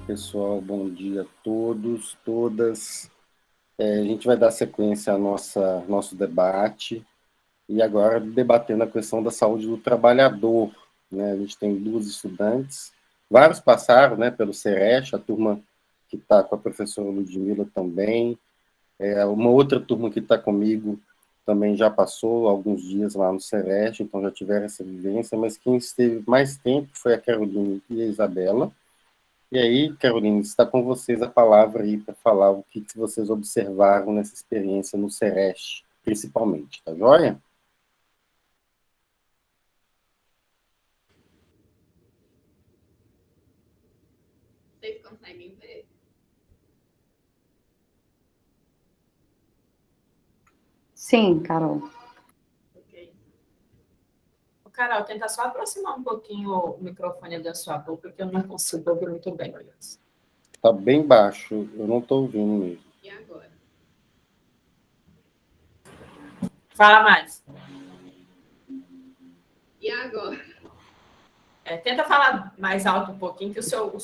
pessoal, bom dia a todos, todas. A gente vai dar sequência ao nosso debate e agora debatendo a questão da saúde do trabalhador, né? A gente tem duas estudantes, vários passaram, né, pelo Sereste, a turma que está com a professora Ludmila também, uma outra turma que está comigo também já passou alguns dias lá no Sereste, então já tiveram essa vivência, mas quem esteve mais tempo foi a Caroline e a Isabela. E aí, Carolina, está com vocês a palavra aí para falar o que vocês observaram nessa experiência no Sereste, principalmente, tá joia? Vocês conseguem ver? Sim, Carol. Ok. Carol, tenta só aproximar um pouquinho o microfone da sua boca, que eu não consigo ouvir muito bem. Está bem baixo, eu não estou ouvindo mesmo. E agora? Fala mais. E agora? Tenta falar mais alto um pouquinho, que o seu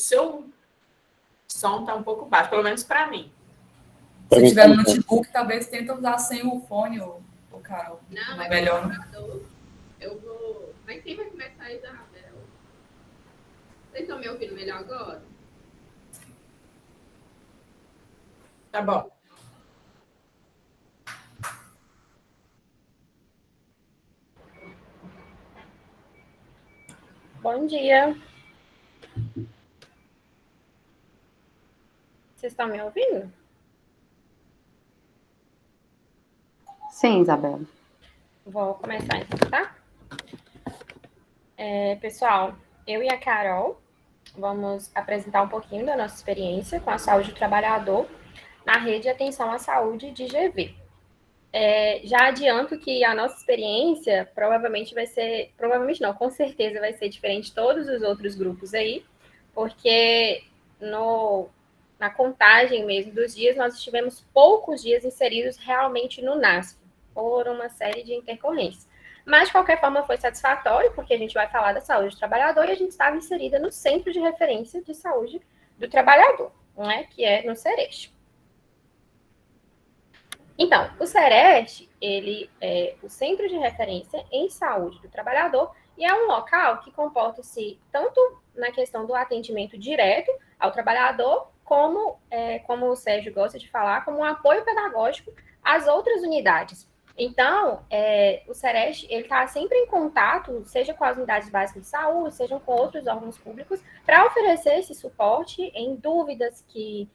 som está um pouco baixo, pelo menos para mim. Se tiver no notebook, talvez tenta usar sem o fone, ou Carol. Não, é melhor. Eu vou. Mas quem vai começar a Isabel? Vocês estão me ouvindo melhor agora? Tá bom. Bom dia. Vocês estão me ouvindo? Sim, Isabela. Vou começar então, tá? Pessoal, eu e a Carol vamos apresentar um pouquinho da nossa experiência com a saúde do trabalhador na rede de atenção à saúde de GV. Já adianto que a nossa experiência provavelmente vai ser, provavelmente não, com certeza vai ser diferente de todos os outros grupos aí, porque na contagem mesmo dos dias, nós tivemos poucos dias inseridos realmente no NASF, por uma série de intercorrências. Mas, de qualquer forma, foi satisfatório, porque a gente vai falar da saúde do trabalhador e a gente estava inserida no Centro de Referência de Saúde do Trabalhador, né, que é no Sereste. Então, o Sereste, ele é o Centro de Referência em Saúde do Trabalhador e é um local que comporta-se tanto na questão do atendimento direto ao trabalhador, como o Sérgio gosta de falar, como um apoio pedagógico às outras unidades. Então, o Sereste está sempre em contato, seja com as unidades básicas de saúde, seja com outros órgãos públicos, para oferecer esse suporte em dúvidas que,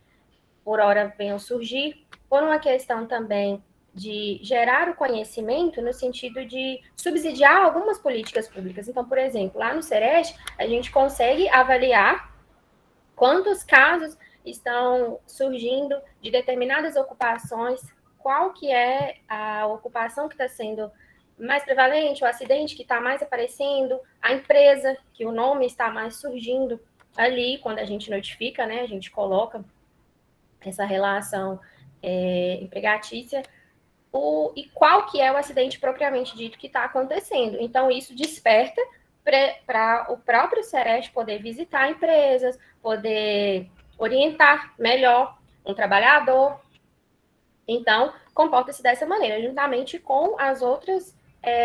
por hora, venham surgir, por uma questão também de gerar o conhecimento no sentido de subsidiar algumas políticas públicas. Então, por exemplo, lá no Sereste, a gente consegue avaliar quantos casos estão surgindo de determinadas ocupações, qual que é a ocupação que está sendo mais prevalente, o acidente que está mais aparecendo, a empresa que o nome está mais surgindo ali, quando a gente notifica, né, a gente coloca essa relação empregatícia, e qual que é o acidente propriamente dito que está acontecendo. Então, isso desperta para o próprio Sereste poder visitar empresas, poder orientar melhor um trabalhador. Então, comporta-se dessa maneira, juntamente com as outras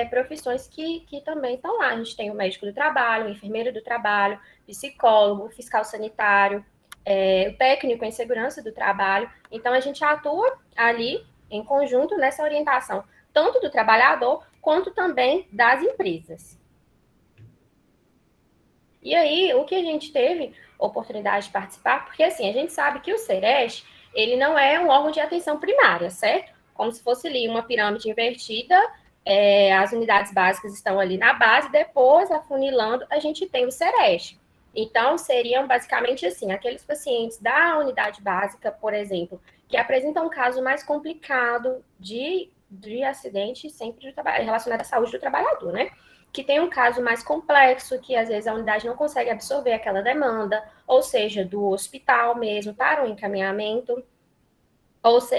profissões que também estão lá. A gente tem o médico do trabalho, o enfermeiro do trabalho, psicólogo, fiscal sanitário, o técnico em segurança do trabalho. Então, a gente atua ali em conjunto nessa orientação, tanto do trabalhador quanto também das empresas. E aí, o que a gente teve oportunidade de participar, porque assim, a gente sabe que o Sereste, ele não é um órgão de atenção primária, certo? Como se fosse ali uma pirâmide invertida, as unidades básicas estão ali na base, depois, afunilando, a gente tem o Sereste. Então, seriam basicamente assim, aqueles pacientes da unidade básica, por exemplo, que apresentam um caso mais complicado de acidente sempre relacionado à saúde do trabalhador, né? Que tem um caso mais complexo, que às vezes a unidade não consegue absorver aquela demanda, ou seja, do hospital mesmo, para um encaminhamento,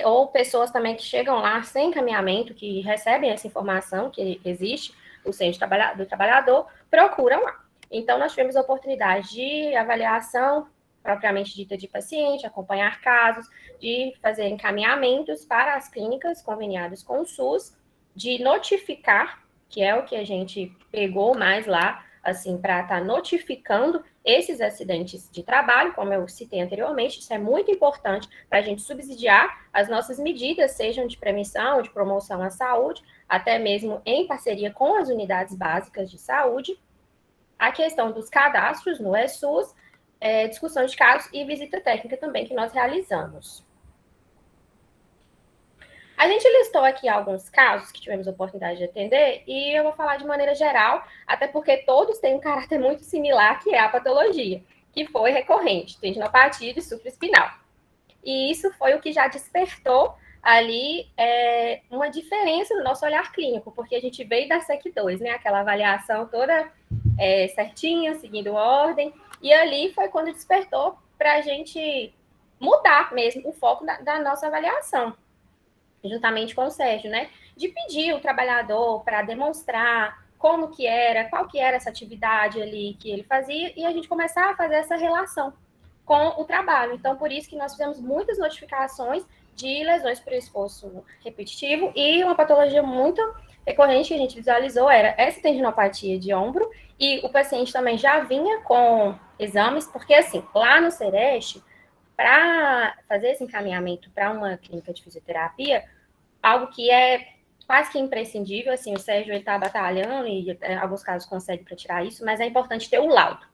ou pessoas também que chegam lá sem encaminhamento, que recebem essa informação que existe, o centro do trabalhador, procuram lá. Então, nós tivemos a oportunidade de avaliação propriamente dita de paciente, acompanhar casos, de fazer encaminhamentos para as clínicas conveniadas com o SUS, de notificar, que é o que a gente pegou mais lá, assim, para estar notificando esses acidentes de trabalho, como eu citei anteriormente. Isso é muito importante para a gente subsidiar as nossas medidas, sejam de prevenção, de promoção à saúde, até mesmo em parceria com as unidades básicas de saúde. A questão dos cadastros no ESUS, discussão de casos e visita técnica também que nós realizamos. A gente listou aqui alguns casos que tivemos a oportunidade de atender e eu vou falar de maneira geral, até porque todos têm um caráter muito similar, que é a patologia, que foi recorrente, tendinopatia de supraespinal. E isso foi o que já despertou ali uma diferença no nosso olhar clínico, porque a gente veio da SEC2, né? Aquela avaliação toda certinha, seguindo ordem, e ali foi quando despertou para a gente mudar mesmo o foco da nossa avaliação, juntamente com o Sérgio, né? De pedir o trabalhador para demonstrar como que era, qual que era essa atividade ali que ele fazia, e a gente começar a fazer essa relação com o trabalho. Então, por isso que nós fizemos muitas notificações de lesões por esforço repetitivo, e uma patologia muito recorrente que a gente visualizou era essa tendinopatia de ombro, e o paciente também já vinha com exames, porque assim, lá no Sereste, para fazer esse encaminhamento para uma clínica de fisioterapia, algo que é quase que imprescindível, assim, o Sérgio está batalhando e em alguns casos consegue para tirar isso, mas é importante ter o laudo.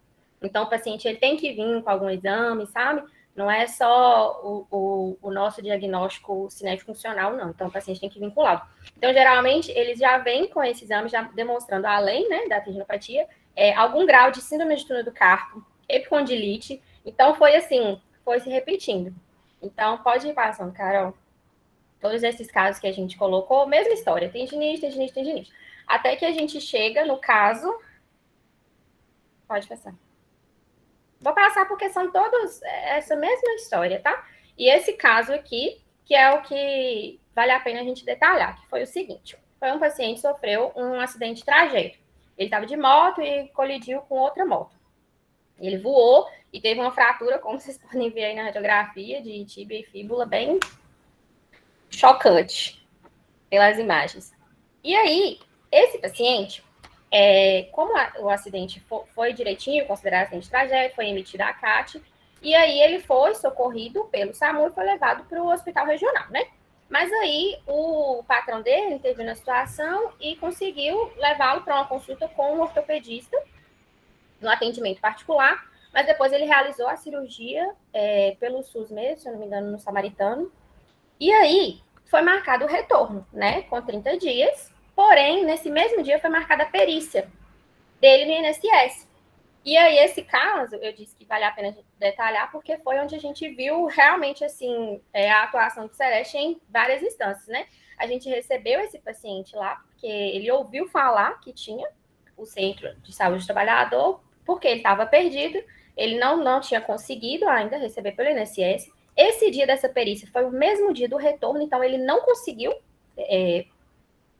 Então, o paciente ele tem que vir com algum exame, sabe? Não é só o nosso diagnóstico cinético funcional, não. Então, o paciente tem que vir com o laudo. Então, geralmente, eles já vêm com esse exame, já demonstrando, além, né, da tendinopatia, algum grau de síndrome de túnel do carpo, epicondilite. Então, foi assim, foi se repetindo. Então, pode ir passando, Carol. Todos esses casos que a gente colocou, mesma história, tendinite, tendinite, tendinite. Até que a gente chega no caso... Pode passar. Vou passar porque são todos essa mesma história, tá? E esse caso aqui, que é o que vale a pena a gente detalhar, que foi o seguinte. Foi um paciente que sofreu um acidente de trajeto. Ele estava de moto e colidiu com outra moto. Ele voou e teve uma fratura, como vocês podem ver aí na radiografia, de tíbia e fíbula, bem chocante pelas imagens. E aí, esse paciente, como o acidente foi direitinho, considerado acidente de trajeto, foi emitida a CAT, e aí ele foi socorrido pelo SAMU e foi levado para o hospital regional, né? Mas aí o patrão dele interviu na situação e conseguiu levá-lo para uma consulta com um ortopedista no atendimento particular, mas depois ele realizou a cirurgia pelo SUS mesmo, se eu não me engano, no Samaritano. E aí foi marcado o retorno, né, com 30 dias, porém, nesse mesmo dia foi marcada a perícia dele no INSS. E aí esse caso, eu disse que vale a pena detalhar, porque foi onde a gente viu realmente, assim, a atuação do Sereste em várias instâncias, né? A gente recebeu esse paciente lá, porque ele ouviu falar que tinha o Centro de Saúde do Trabalhador, porque ele estava perdido, ele não tinha conseguido ainda receber pelo INSS. Esse dia dessa perícia foi o mesmo dia do retorno, então ele não conseguiu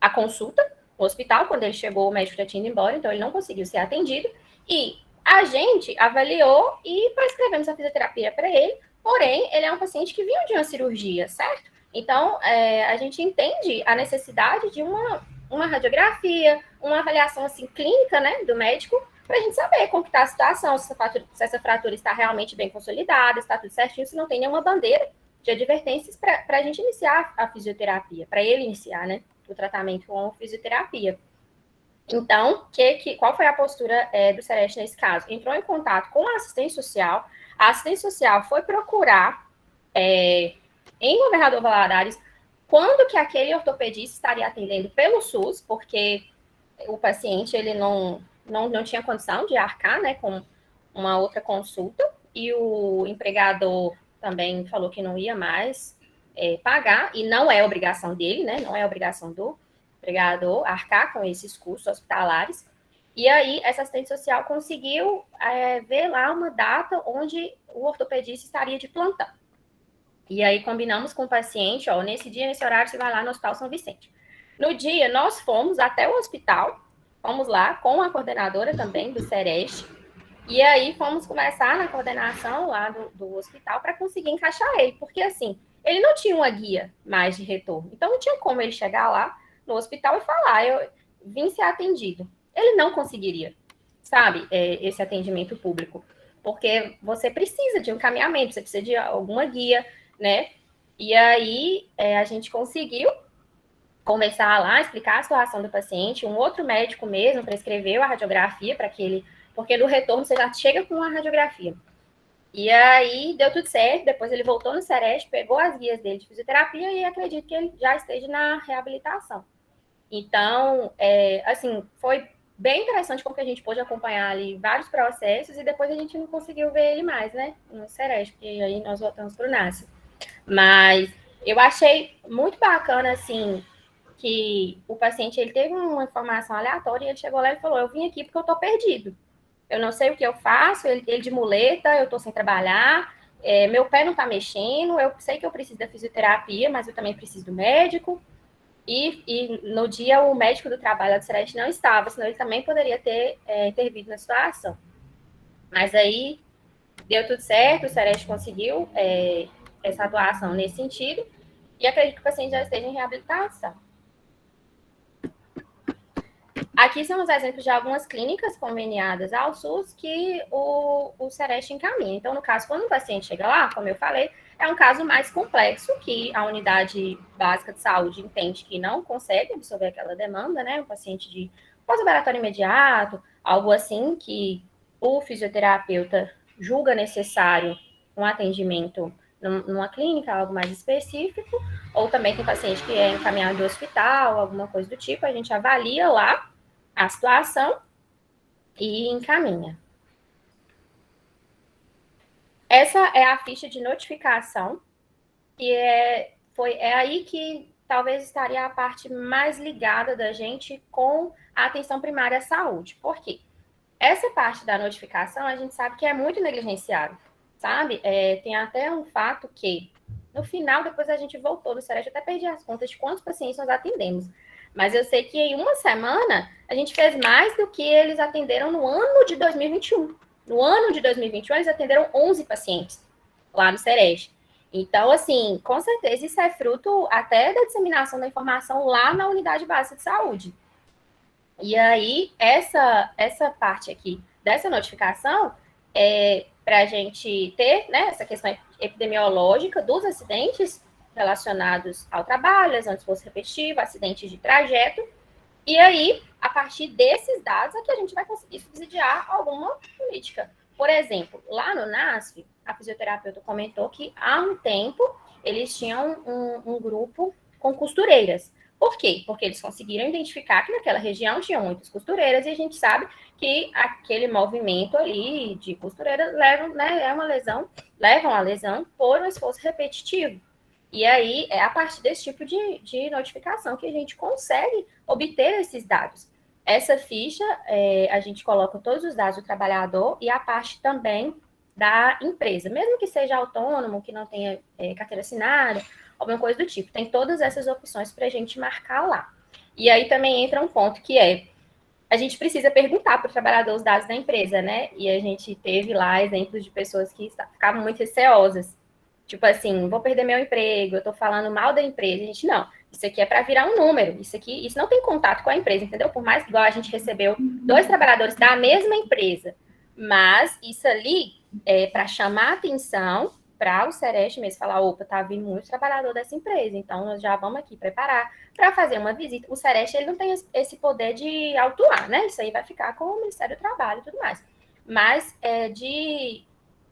a consulta no hospital. Quando ele chegou, o médico já tinha ido embora, então ele não conseguiu ser atendido. E a gente avaliou e prescrevemos a fisioterapia para ele, porém, ele é um paciente que vinha de uma cirurgia, certo? Então, a gente entende a necessidade de uma radiografia, uma avaliação assim, clínica, né, do médico, para a gente saber como está a situação, se essa fratura está realmente bem consolidada, se está tudo certinho, se não tem nenhuma bandeira de advertências para a gente iniciar a fisioterapia, para ele iniciar, né, o tratamento com fisioterapia. Então, qual foi a postura do Sereste nesse caso? Entrou em contato com a assistência social foi procurar em Governador Valadares quando que aquele ortopedista estaria atendendo pelo SUS, porque o paciente ele não tinha condição de arcar, né, com uma outra consulta, e o empregador também falou que não ia mais pagar, e não é obrigação dele, né, não é obrigação do empregador arcar com esses custos hospitalares. E aí, essa assistente social conseguiu ver lá uma data onde o ortopedista estaria de plantão. E aí, combinamos com o paciente, nesse dia, nesse horário, você vai lá no Hospital São Vicente. No dia, nós fomos até o hospital, fomos lá com a coordenadora também do Sereste, E aí fomos começar na coordenação lá do hospital para conseguir encaixar ele, porque assim, ele não tinha uma guia mais de retorno. Então não tinha como ele chegar lá no hospital e falar, eu vim ser atendido. Ele não conseguiria, sabe, esse atendimento público, porque você precisa de um encaminhamento, você precisa de alguma guia, né? E aí a gente conseguiu conversar lá, explicar a situação do paciente, um outro médico mesmo prescreveu a radiografia para que ele, porque no retorno você já chega com a radiografia. E aí deu tudo certo, depois ele voltou no Sereste, pegou as guias dele de fisioterapia e acredito que ele já esteja na reabilitação. Então, assim, foi bem interessante como que a gente pôde acompanhar ali vários processos e depois a gente não conseguiu ver ele mais, né, no Sereste, porque aí nós voltamos para o NASF. Mas eu achei muito bacana, assim, que o paciente ele teve uma informação aleatória e ele chegou lá e falou, eu vim aqui porque eu estou perdido. Eu não sei o que eu faço, ele de muleta, eu estou sem trabalhar, meu pé não está mexendo, eu sei que eu preciso da fisioterapia, mas eu também preciso do médico. E no dia o médico do trabalho do Sereste não estava, senão ele também poderia ter intervido na situação. Mas aí deu tudo certo, o Sereste conseguiu essa atuação nesse sentido, e acredito que o paciente já esteja em reabilitação. Aqui são os exemplos de algumas clínicas conveniadas ao SUS que o Sereste encaminha. Então, no caso, quando o paciente chega lá, como eu falei, é um caso mais complexo, que a unidade básica de saúde entende que não consegue absorver aquela demanda, né? Um paciente de pós-operatório imediato, algo assim que o fisioterapeuta julga necessário um atendimento numa clínica, algo mais específico, ou também tem paciente que é encaminhado do hospital, alguma coisa do tipo, a gente avalia lá a situação e encaminha. Essa é a ficha de notificação, que é aí que talvez estaria a parte mais ligada da gente com a atenção primária à saúde. Por quê? Essa parte da notificação a gente sabe que é muito negligenciada, sabe? Tem até um fato que, no final, depois a gente voltou no Sereste, eu até perdi as contas de quantos pacientes nós atendemos. Mas eu sei que em uma semana a gente fez mais do que eles atenderam no ano de 2021. No ano de 2021, eles atenderam 11 pacientes lá no Sereste. Então, assim, com certeza isso é fruto até da disseminação da informação lá na unidade básica de saúde. E aí, essa parte aqui dessa notificação é para a gente ter, né, essa questão epidemiológica dos acidentes relacionados ao trabalho, lesão de esforço repetitivo, acidentes de trajeto, e aí, a partir desses dados, é que a gente vai conseguir subsidiar alguma política. Por exemplo, lá no NASF, a fisioterapeuta comentou que há um tempo eles tinham um grupo com costureiras. Por quê? Porque eles conseguiram identificar que naquela região tinha muitas costureiras e a gente sabe que aquele movimento ali de costureiras levam a lesão por um esforço repetitivo. E aí, é a partir desse tipo de notificação que a gente consegue obter esses dados. Essa ficha, a gente coloca todos os dados do trabalhador e a parte também da empresa. Mesmo que seja autônomo, que não tenha carteira assinada, alguma coisa do tipo. Tem todas essas opções para a gente marcar lá. E aí também entra um ponto que a gente precisa perguntar para o trabalhador os dados da empresa, né? E a gente teve lá exemplos de pessoas que ficavam muito receosas. Tipo assim, vou perder meu emprego, eu tô falando mal da empresa. A gente, não, isso aqui é para virar um número. Isso não tem contato com a empresa, entendeu? Por mais que igual a gente recebeu 2 trabalhadores da mesma empresa. Mas isso ali é para chamar a atenção para o Sereste mesmo falar, opa, tá vindo muito trabalhador dessa empresa, então nós já vamos aqui preparar para fazer uma visita. O Sereste, ele não tem esse poder de autuar, né? Isso aí vai ficar com o Ministério do Trabalho e tudo mais. Mas de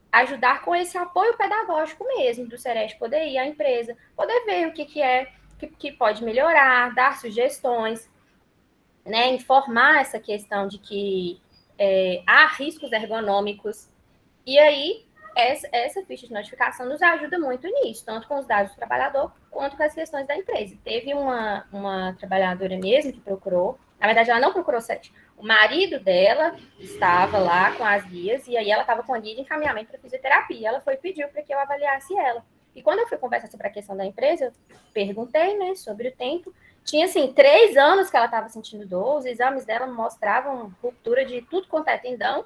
ajudar com esse apoio pedagógico mesmo, do Sereste poder ir à empresa, poder ver o que pode melhorar, dar sugestões, né? Informar essa questão de que há riscos ergonômicos. E aí, essa ficha de notificação nos ajuda muito nisso, tanto com os dados do trabalhador, quanto com as questões da empresa. Teve uma trabalhadora mesmo que procurou, na verdade ela não procurou Sereste, o marido dela estava lá com as guias, e aí ela estava com a guia de encaminhamento para fisioterapia, ela foi e pediu para que eu avaliasse ela. E quando eu fui conversar sobre a questão da empresa, eu perguntei, né, sobre o tempo, tinha, assim, 3 anos que ela estava sentindo dor, os exames dela mostravam ruptura de tudo quanto é tendão,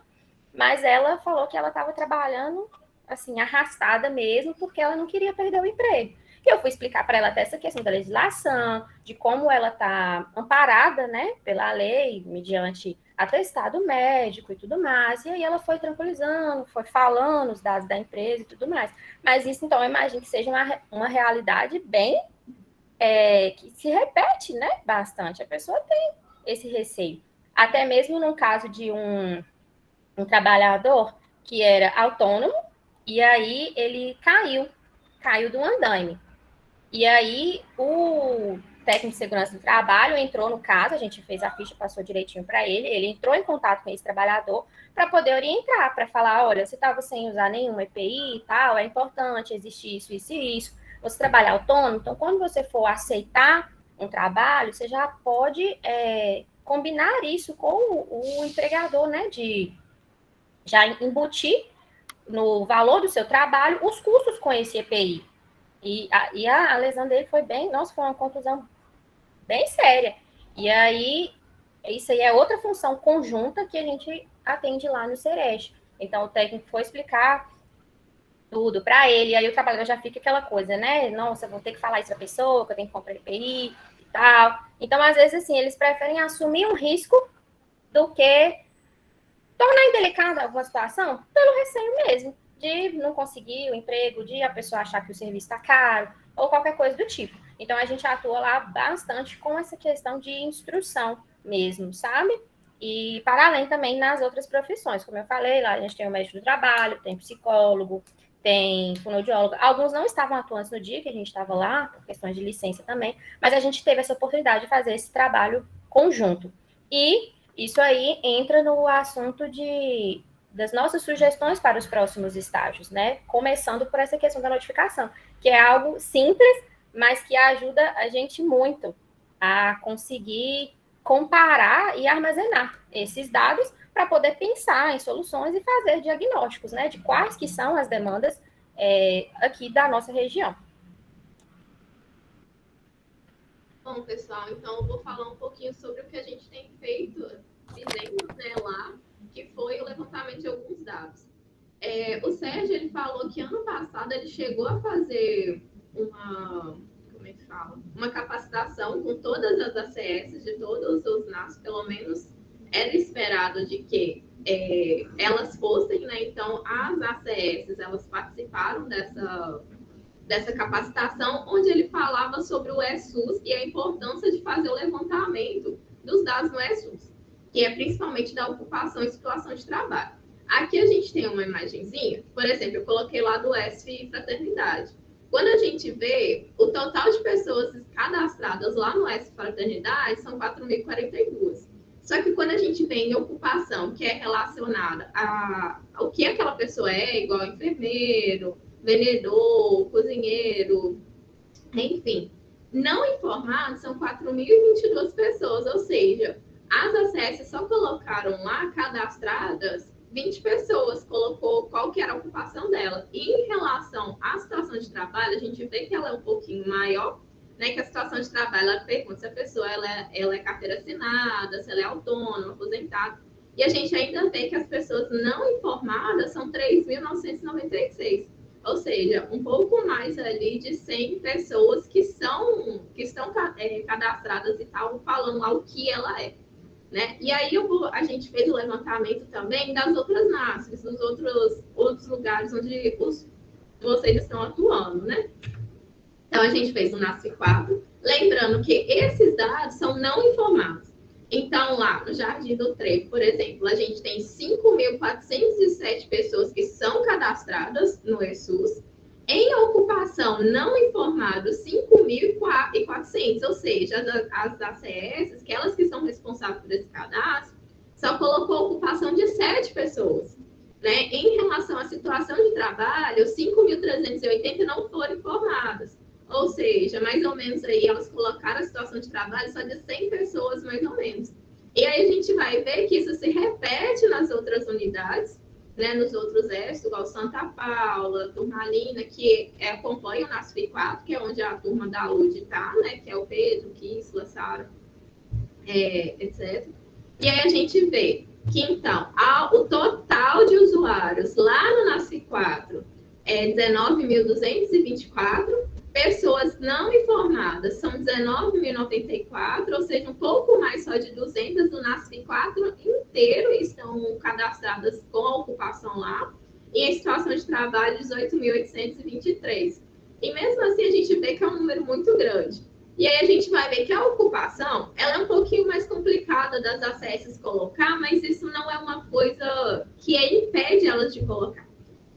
mas ela falou que ela estava trabalhando, assim, arrastada mesmo, porque ela não queria perder o emprego. E eu fui explicar para ela até essa questão da legislação, de como ela está amparada, né, pela lei, mediante atestado médico e tudo mais. E aí ela foi tranquilizando, foi falando os dados da empresa e tudo mais. Mas isso, então, eu imagino que seja uma realidade bem que se repete, né, bastante. A pessoa tem esse receio. Até mesmo no caso de um trabalhador que era autônomo, e aí ele caiu do andaime. E aí o técnico de segurança do trabalho entrou no caso, a gente fez a ficha, passou direitinho para ele entrou em contato com esse trabalhador para poder orientar, para falar, olha, você estava sem usar nenhuma EPI e tal, é importante, existe isso, isso e isso, você trabalha autônomo, então quando você for aceitar um trabalho, você já pode combinar isso com o empregador, né, de já embutir no valor do seu trabalho os custos com esse EPI. E a lesão dele foi foi uma contusão bem séria. E aí, isso aí é outra função conjunta que a gente atende lá no Sereste. Então, o técnico foi explicar tudo para ele, e aí o trabalhador já fica aquela coisa, né? Nossa, vou ter que falar isso para a pessoa, que eu tenho que comprar EPI e tal. Então, às vezes, assim, eles preferem assumir um risco do que tornar indelicada alguma situação pelo receio mesmo de não conseguir o emprego, de a pessoa achar que o serviço está caro, ou qualquer coisa do tipo. Então, a gente atua lá bastante com essa questão de instrução mesmo, sabe? E para além também nas outras profissões. Como eu falei, lá a gente tem o médico do trabalho, tem psicólogo, tem fonoaudiólogo. Alguns não estavam atuantes no dia que a gente estava lá, por questões de licença também, mas a gente teve essa oportunidade de fazer esse trabalho conjunto. E isso aí entra no assunto das nossas sugestões para os próximos estágios, né? Começando por essa questão da notificação, que é algo simples, mas que ajuda a gente muito a conseguir comparar e armazenar esses dados para poder pensar em soluções e fazer diagnósticos, né? De quais que são as demandas aqui da nossa região. Bom, pessoal, então eu vou falar um pouquinho sobre o que a gente tem fizemos, né, lá, que foi o levantamento de alguns dados. O Sérgio, ele falou que ano passado ele chegou a fazer uma capacitação com todas as ACS, de todos os NAS, pelo menos era esperado de que elas fossem, né? Então, as ACS, elas participaram dessa capacitação, onde ele falava sobre o ESUS e a importância de fazer o levantamento dos dados no ESUS, que é principalmente da ocupação e situação de trabalho. Aqui a gente tem uma imagenzinha, por exemplo, eu coloquei lá do ESF Fraternidade. Quando a gente vê o total de pessoas cadastradas lá no ESF Fraternidade, são 4.042. Só que quando a gente vem em ocupação, que é relacionada ao que aquela pessoa igual enfermeiro, vendedor, cozinheiro, enfim, não informados são 4.022 pessoas, ou seja, as ACS só colocaram lá cadastradas 20 pessoas, colocou qual que era a ocupação dela. E em relação à situação de trabalho, a gente vê que ela é um pouquinho maior, né, que a situação de trabalho, ela pergunta se a pessoa ela é carteira assinada, se ela é autônoma, aposentada. E a gente ainda vê que as pessoas não informadas são 3.996. Ou seja, um pouco mais ali de 100 pessoas que estão cadastradas e tal, falando lá o que ela é. Né? E aí a gente fez o levantamento também das outras NASFs, dos outros lugares onde vocês estão atuando, né? Então, a gente fez o NASF 4, lembrando que esses dados são não informados. Então, lá no Jardim do Trevo, por exemplo, a gente tem 5.407 pessoas que são cadastradas no ESUS. Em ocupação não informado, 5.400, ou seja, as ACS, aquelas que são responsáveis por esse cadastro, só colocou ocupação de 7 pessoas. Né? Em relação à situação de trabalho, 5.380 não foram informadas. Ou seja, mais ou menos aí, elas colocaram a situação de trabalho só de 100 pessoas, mais ou menos. E aí a gente vai ver que isso se repete nas outras unidades, né, nos outros ESF, igual Santa Paula, Turmalina, que acompanham o NASF 4, que é onde a turma da UD está, né, que é o Pedro, Kisla, Sara, etc. E aí a gente vê que, então, o total de usuários lá no NASF4 é 19.224, pessoas não informadas são 19.094, ou seja, um pouco mais só de 200 do NASF4 inteiro estão cadastradas com a ocupação lá, e em situação de trabalho, 18.823. E mesmo assim, a gente vê que é um número muito grande. E aí a gente vai ver que a ocupação, ela é um pouquinho mais complicada das ACS colocar, mas isso não é uma coisa que impede elas de colocar.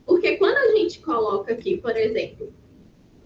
Porque quando a gente coloca aqui, por exemplo,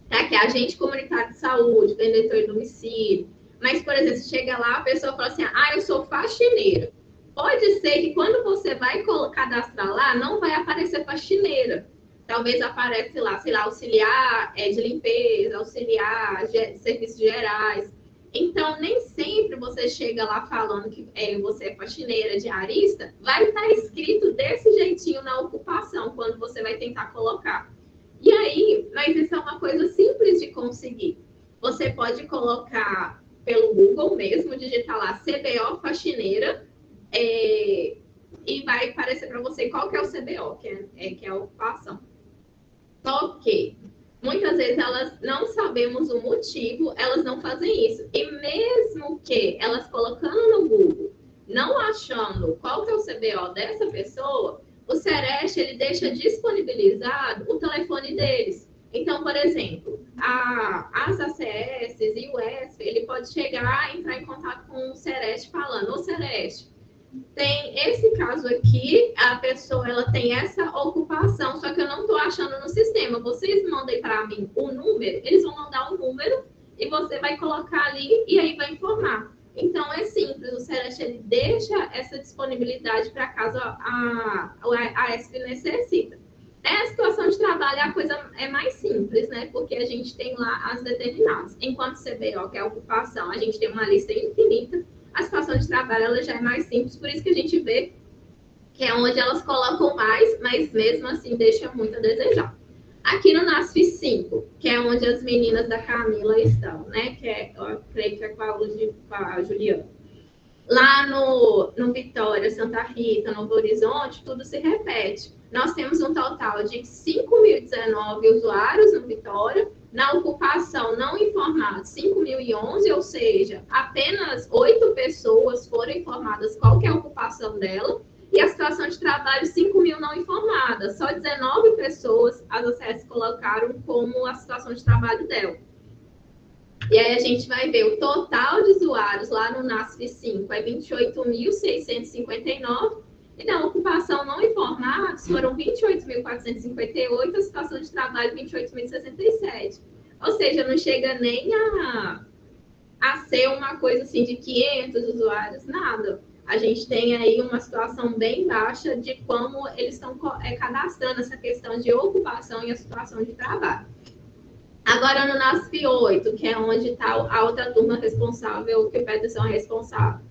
que é agente comunitário de saúde, vendedor de domicílio, mas, por exemplo, chega lá, a pessoa fala assim, eu sou faxineira. Pode ser que quando você vai cadastrar lá, não vai aparecer faxineira. Talvez apareça lá, sei lá, auxiliar de limpeza, auxiliar de serviços gerais. Então, nem sempre você chega lá falando que você é faxineira, diarista, vai estar escrito desse jeitinho na ocupação, quando você vai tentar colocar. E aí, mas isso é uma coisa simples de conseguir. Você pode colocar pelo Google mesmo, digitar lá CBO faxineira, e vai aparecer para você qual que é o CBO, que é a ocupação. Só que muitas vezes elas não sabemos o motivo, elas não fazem isso. E mesmo que elas colocando no Google, não achando qual que é o CBO dessa pessoa, o Sereste, ele deixa disponibilizado o telefone deles. Então, por exemplo, as ACS e o ESP, ele pode chegar e entrar em contato com o Sereste falando, ô Sereste, tem esse caso aqui, a pessoa ela tem essa ocupação, só que eu não estou achando no sistema. Vocês mandem para mim o número, eles vão mandar o número e você vai colocar ali e aí vai informar. Então é simples, o Sereste ele deixa essa disponibilidade para caso a ESP necessita. A situação de trabalho a coisa é mais simples, né? Porque a gente tem lá as determinadas. Enquanto CBO, que é a ocupação, a gente tem uma lista infinita. A situação de trabalho ela já é mais simples, por isso que a gente vê que é onde elas colocam mais, mas mesmo assim deixa muito a desejar. Aqui no NASF 5, que é onde as meninas da Camila estão, né? Que eu creio que é com a Juliana. Lá no Vitória, Santa Rita, Novo Horizonte, tudo se repete. Nós temos um total de 5.019 usuários no Vitória, na ocupação não informados 5.011, ou seja, apenas 8 pessoas foram informadas qual que é a ocupação dela, e a situação de trabalho 5.000 não informadas, só 19 pessoas as ACS colocaram como a situação de trabalho dela. E aí a gente vai ver o total de usuários lá no NASF 5 é 28.659, e na ocupação não informados foram 28.458, a situação de trabalho 28.067. Ou seja, não chega nem a ser uma coisa assim de 500 usuários, nada. A gente tem aí uma situação bem baixa de como eles estão cadastrando essa questão de ocupação e a situação de trabalho. Agora, no NASF 8, que é onde está a outra turma responsável, que o Peterson é responsável.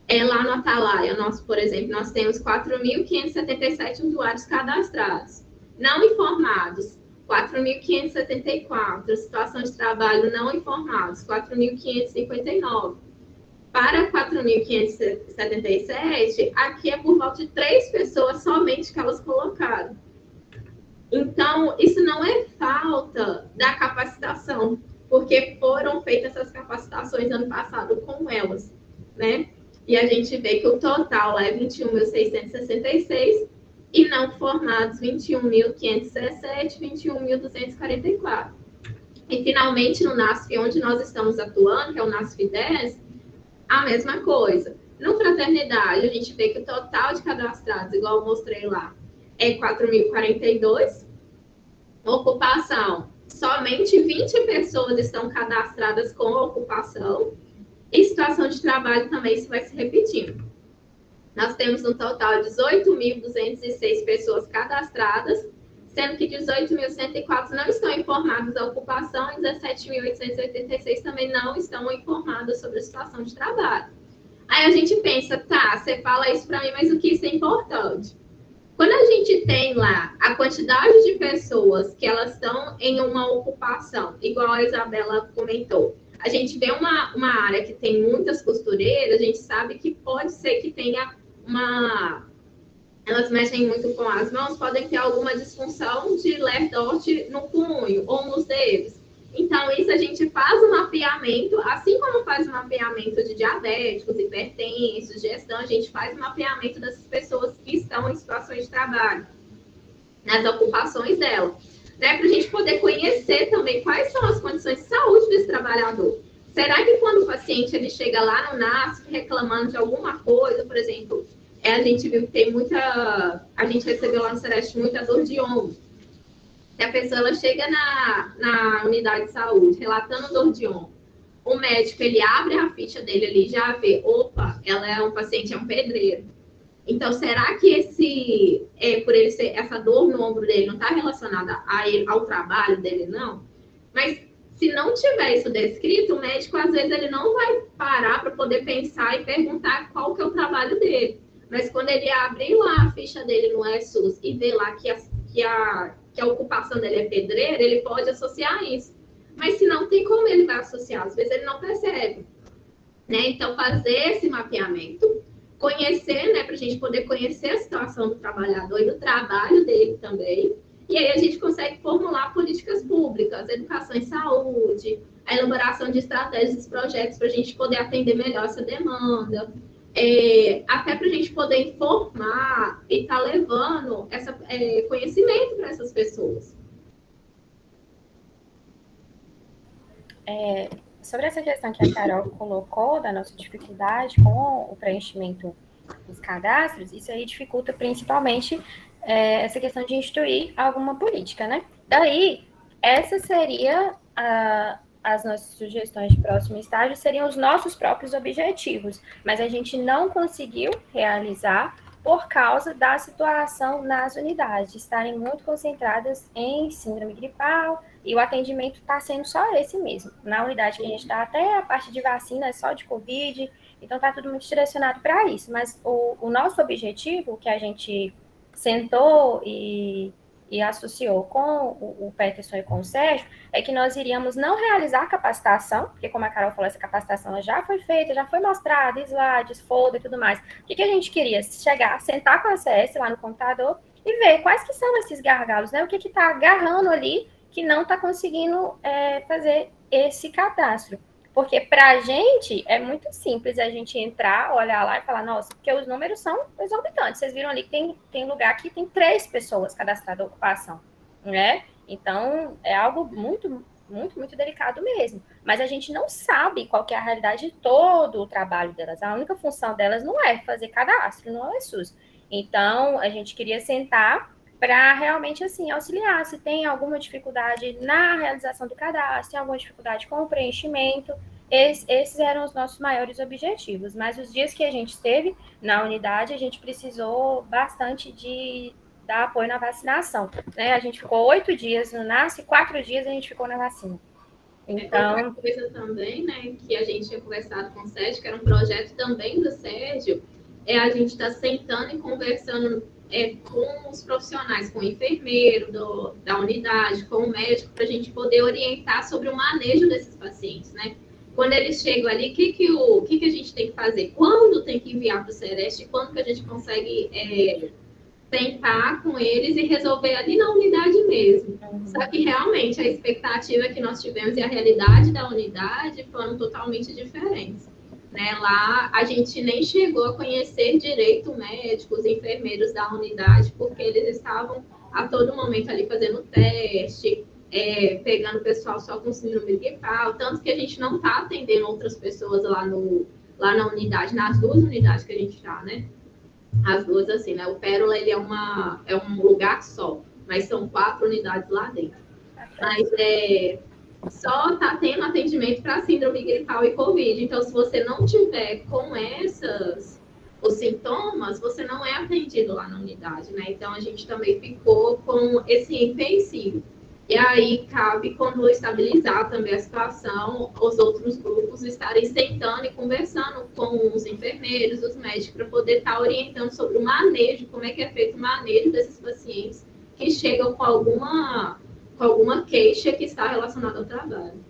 Lá no Atalaia, por exemplo, nós temos 4.577 usuários cadastrados. Não informados, 4.574. Situação de trabalho não informados, 4.559. Para 4.577, aqui é por volta de 3 pessoas somente que elas colocaram. Então, isso não é falta da capacitação, porque foram feitas essas capacitações ano passado com elas, né? E a gente vê que o total é 21.666 e não formados 21.517, 21.244. E, finalmente, no NASF, onde nós estamos atuando, que é o NASF 10, a mesma coisa. No Fraternidade, a gente vê que o total de cadastrados, igual eu mostrei lá, é 4.042. Ocupação, somente 20 pessoas estão cadastradas com a ocupação. E situação de trabalho também isso vai se repetindo. Nós temos um total de 18.206 pessoas cadastradas, sendo que 18.104 não estão informadas da ocupação e 17.886 também não estão informadas sobre a situação de trabalho. Aí a gente pensa, tá, você fala isso para mim, mas o que isso é importante? Quando a gente tem lá a quantidade de pessoas que elas estão em uma ocupação, igual a Isabela comentou, a gente vê uma área que tem muitas costureiras, a gente sabe que pode ser que tenha elas mexem muito com as mãos, podem ter alguma disfunção de Lerdolt no punho ou nos dedos. Então, isso a gente faz um mapeamento, assim como faz um mapeamento de diabéticos, hipertensos, gestão, a gente faz um mapeamento dessas pessoas que estão em situações de trabalho, nas ocupações dela, né? Para a gente poder conhecer também quais são as condições de saúde desse trabalhador. Será que quando o paciente ele chega lá no NASF reclamando de alguma coisa, por exemplo, a gente viu que tem a gente recebeu lá no Sereste muita dor de ombro. Se a pessoa ela chega na unidade de saúde relatando dor de ombro, o médico ele abre a ficha dele ali e já vê, opa, ela é um paciente, é um pedreiro. Então, será que por ele ser essa dor no ombro dele não está relacionada ao trabalho dele, não? Mas se não tiver isso descrito, o médico, às vezes, ele não vai parar para poder pensar e perguntar qual que é o trabalho dele. Mas quando ele abrir lá a ficha dele no ESUS e ver lá que a ocupação dele é pedreiro, ele pode associar isso. Mas se não tem como ele vai associar, às vezes ele não percebe. Né? Então, fazer esse mapeamento, conhecer, né, para a gente poder conhecer a situação do trabalhador e do trabalho dele também. E aí a gente consegue formular políticas públicas, educação em saúde, a elaboração de estratégias e projetos para a gente poder atender melhor essa demanda. Até para a gente poder informar e estar levando conhecimento para essas pessoas. Sobre essa questão que a Carol colocou da nossa dificuldade com o preenchimento dos cadastros, isso aí dificulta principalmente essa questão de instituir alguma política, né? Daí, essa seria as nossas sugestões de próximo estágio, seriam os nossos próprios objetivos, mas a gente não conseguiu realizar por causa da situação nas unidades, estarem muito concentradas em síndrome gripal, e o atendimento está sendo só esse mesmo. Na unidade que a gente está, até a parte de vacina é só de Covid, então está tudo muito direcionado para isso, mas o nosso objetivo, que a gente sentou e associou com o Peterson e com o Sérgio, é que nós iríamos não realizar a capacitação, porque como a Carol falou, essa capacitação já foi feita, já foi mostrada, slides, folder e tudo mais. O que a gente queria? Chegar, sentar com a CS lá no computador e ver quais que são esses gargalos, né? O que está agarrando ali que não está conseguindo fazer esse cadastro. Porque para a gente é muito simples a gente entrar, olhar lá e falar, nossa, porque os números são exorbitantes. Vocês viram ali que tem lugar que tem 3 pessoas cadastradas na ocupação, né? Então, é algo muito, muito, muito delicado mesmo. Mas a gente não sabe qual que é a realidade de todo o trabalho delas. A única função delas não é fazer cadastro, não é SUS. Então, a gente queria sentar para realmente, assim, auxiliar. Se tem alguma dificuldade na realização do cadastro, tem alguma dificuldade com o preenchimento, esses eram os nossos maiores objetivos. Mas os dias que a gente esteve na unidade, a gente precisou bastante de dar apoio na vacinação, né? A gente ficou 8 dias no NASF e 4 dias a gente ficou na vacina. Então, outra coisa também, né, que a gente tinha conversado com o Sérgio, que era um projeto também do Sérgio, a gente está sentando e conversando com os profissionais, com o enfermeiro da unidade, com o médico, para a gente poder orientar sobre o manejo desses pacientes, né? Quando eles chegam ali, o que a gente tem que fazer? Quando tem que enviar para o Sereste? Quando que a gente consegue sentar com eles e resolver ali na unidade mesmo? Só que realmente a expectativa que nós tivemos e a realidade da unidade foram totalmente diferentes. Né? Lá a gente nem chegou a conhecer direito médicos, enfermeiros da unidade, porque eles estavam a todo momento ali fazendo teste, pegando o pessoal só com síndrome gripal, tanto que a gente não está atendendo outras pessoas lá na unidade, nas 2 unidades que a gente está, né? As 2, assim, né? O Pérola, ele é um lugar só, mas são 4 unidades lá dentro. Mas só está tendo atendimento para síndrome gripal e Covid. Então, se você não tiver com os sintomas, você não é atendido lá na unidade, né? Então, a gente também ficou com esse empecilho. E aí, cabe, quando estabilizar também a situação, os outros grupos estarem sentando e conversando com os enfermeiros, os médicos, para poder estar orientando sobre o manejo, como é que é feito o manejo desses pacientes que chegam com alguma queixa que está relacionada ao trabalho.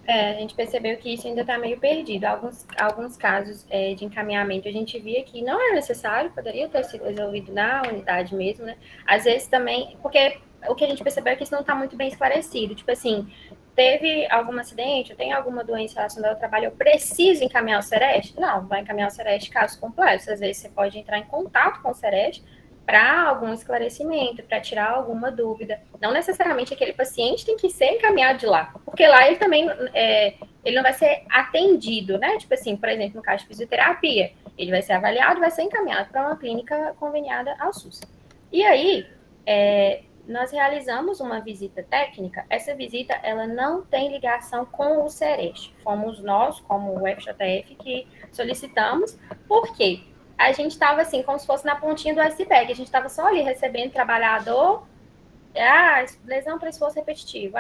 A gente percebeu que isso ainda está meio perdido. Alguns casos de encaminhamento a gente via que não era necessário, poderia ter sido resolvido na unidade mesmo, né? Às vezes também, porque o que a gente percebeu é que isso não está muito bem esclarecido. Tipo assim, teve algum acidente, eu tenho alguma doença relacionada ao trabalho, eu preciso encaminhar o Sereste? Não, vai encaminhar o Sereste casos complexos. Às vezes você pode entrar em contato com o Sereste para algum esclarecimento, para tirar alguma dúvida. Não necessariamente aquele paciente tem que ser encaminhado de lá, porque lá ele também ele não vai ser atendido, né? Tipo assim, por exemplo, no caso de fisioterapia, ele vai ser avaliado, vai ser encaminhado para uma clínica conveniada ao SUS. E aí, nós realizamos uma visita técnica. Essa visita, ela não tem ligação com o Sereste. Fomos nós, como o FJF, que solicitamos. Por quê? A gente estava assim, como se fosse na pontinha do iceberg. A gente estava só ali recebendo trabalhador, lesão para esforço repetitivo,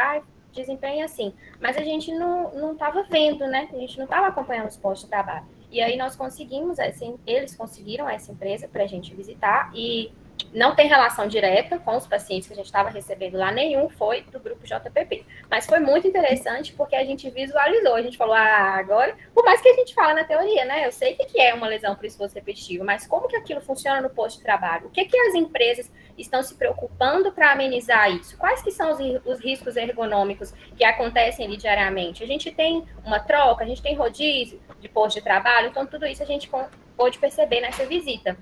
desempenho assim. Mas a gente não estava vendo, né? A gente não estava acompanhando os postos de trabalho. E aí nós conseguimos, eles conseguiram essa empresa para a gente visitar e não tem relação direta com os pacientes que a gente estava recebendo lá, nenhum foi do grupo JPP. Mas foi muito interessante porque a gente visualizou, a gente falou, agora, por mais que a gente fala na teoria, né? Eu sei o que é uma lesão por esforço repetitivo, mas como que aquilo funciona no posto de trabalho? O que as empresas estão se preocupando para amenizar isso? Quais que são os riscos ergonômicos que acontecem ali diariamente? A gente tem uma troca, a gente tem rodízio de posto de trabalho, então tudo isso a gente pôde perceber nessa visita.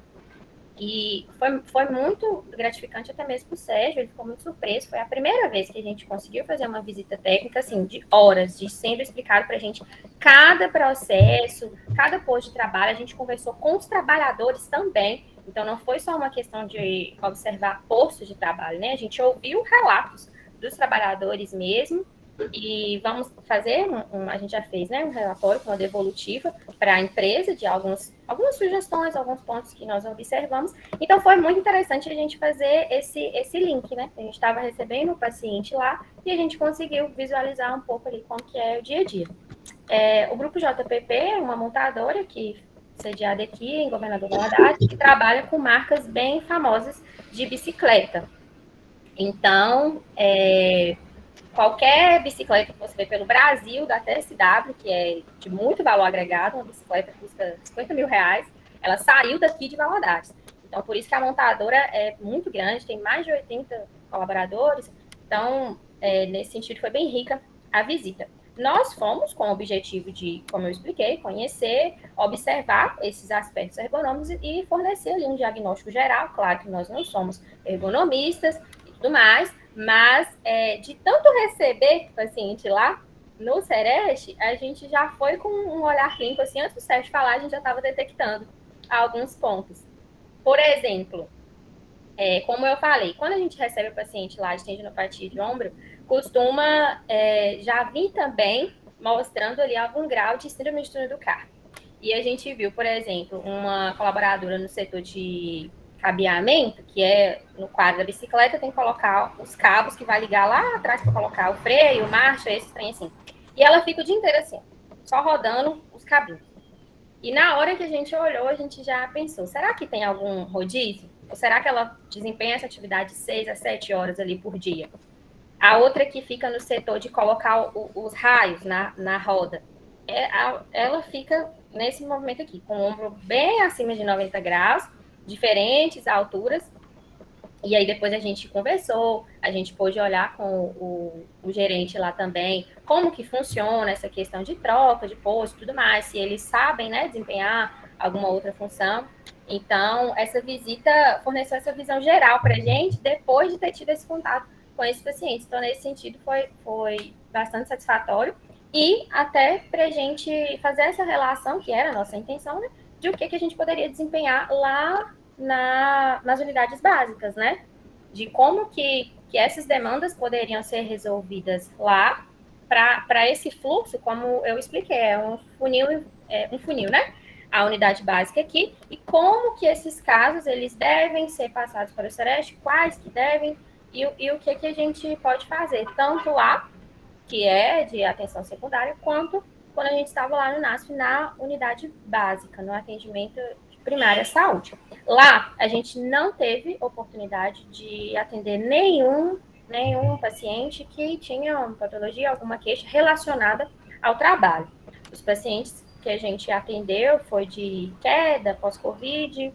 E foi muito gratificante até mesmo para o Sérgio, ele ficou muito surpreso. Foi a primeira vez que a gente conseguiu fazer uma visita técnica, assim, de horas, de sendo explicado para a gente cada processo, cada posto de trabalho. A gente conversou com os trabalhadores também, então não foi só uma questão de observar postos de trabalho, né? A gente ouviu relatos dos trabalhadores mesmo. E vamos fazer, a gente já fez, né, um relatório com uma devolutiva para a empresa de algumas sugestões, alguns pontos que nós observamos. Então, foi muito interessante a gente fazer esse link, né? A gente estava recebendo o paciente lá e a gente conseguiu visualizar um pouco ali como que é o dia a dia. O Grupo JPP é uma montadora que sediada aqui em Governador Valadares, que trabalha com marcas bem famosas de bicicleta. Então, qualquer bicicleta que você vê pelo Brasil, da TSW, que é de muito valor agregado, uma bicicleta custa 50 mil reais, ela saiu daqui de Valadares. Então, por isso que a montadora é muito grande, tem mais de 80 colaboradores. Então, nesse sentido, foi bem rica a visita. Nós fomos com o objetivo de, como eu expliquei, conhecer, observar esses aspectos ergonômicos e fornecer ali um diagnóstico geral. Claro que nós não somos ergonomistas e tudo mais, mas de tanto receber paciente lá no Sereste, a gente já foi com um olhar clínico, assim, antes do Sérgio falar, a gente já estava detectando alguns pontos. Por exemplo, como eu falei, quando a gente recebe o paciente lá de tendinopatia de ombro, costuma já vir também mostrando ali algum grau de síndrome de túnel do carpo. E a gente viu, por exemplo, uma colaboradora no setor de cabeamento, que é no quadro da bicicleta, tem que colocar os cabos que vai ligar lá atrás para colocar o freio, marcha, esse trem assim. E ela fica o dia inteiro assim, só rodando os cabinhos. E na hora que a gente olhou, a gente já pensou, será que tem algum rodízio? Ou será que ela desempenha essa atividade de 6 a 7 horas ali por dia? A outra que fica no setor de colocar os raios na roda, ela fica nesse movimento aqui, com o ombro bem acima de 90 graus, diferentes alturas, e aí depois a gente conversou, a gente pôde olhar com o gerente lá também, como que funciona essa questão de troca, de posto e tudo mais, se eles sabem, né, desempenhar alguma outra função. Então, essa visita forneceu essa visão geral para a gente, depois de ter tido esse contato com esses pacientes. Então, nesse sentido, foi bastante satisfatório, e até para a gente fazer essa relação, que era a nossa intenção, né, de o que a gente poderia desempenhar lá nas unidades básicas, né? De como que essas demandas poderiam ser resolvidas lá para esse fluxo, como eu expliquei, é um funil, né? A unidade básica aqui, e como que esses casos eles devem ser passados para o Sereste, quais que devem, e o que a gente pode fazer, tanto lá, que é de atenção secundária, quanto quando a gente estava lá no NASF, na unidade básica, no atendimento de primária saúde. Lá, a gente não teve oportunidade de atender nenhum paciente que tinha uma patologia, alguma queixa relacionada ao trabalho. Os pacientes que a gente atendeu foi de queda, pós-Covid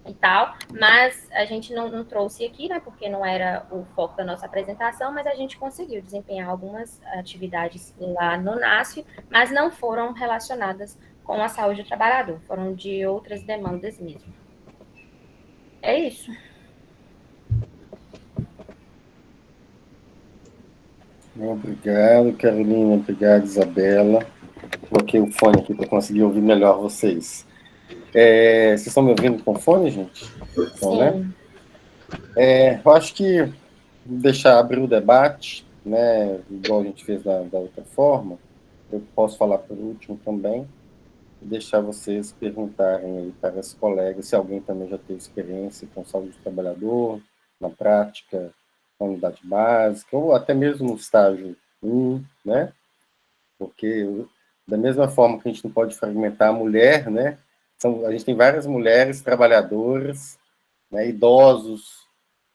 e tal, mas a gente não trouxe aqui, né, porque não era o foco da nossa apresentação, mas a gente conseguiu desempenhar algumas atividades lá no NASF, mas não foram relacionadas com a saúde do trabalhador, foram de outras demandas mesmo. É isso. Obrigado, Carolina. Obrigado, Isabela. Coloquei o fone aqui para conseguir ouvir melhor vocês. Vocês estão me ouvindo com fone, gente? Então, Sim. né? Eu acho que deixar abrir o debate, né, igual a gente fez da outra forma, eu posso falar por último também, e deixar vocês perguntarem aí para as colegas se alguém também já teve experiência com saúde do trabalhador, na prática, na unidade básica, ou até mesmo no estágio 1, né? Porque, da mesma forma que a gente não pode fragmentar a mulher, né? A gente tem várias mulheres trabalhadoras, né, idosos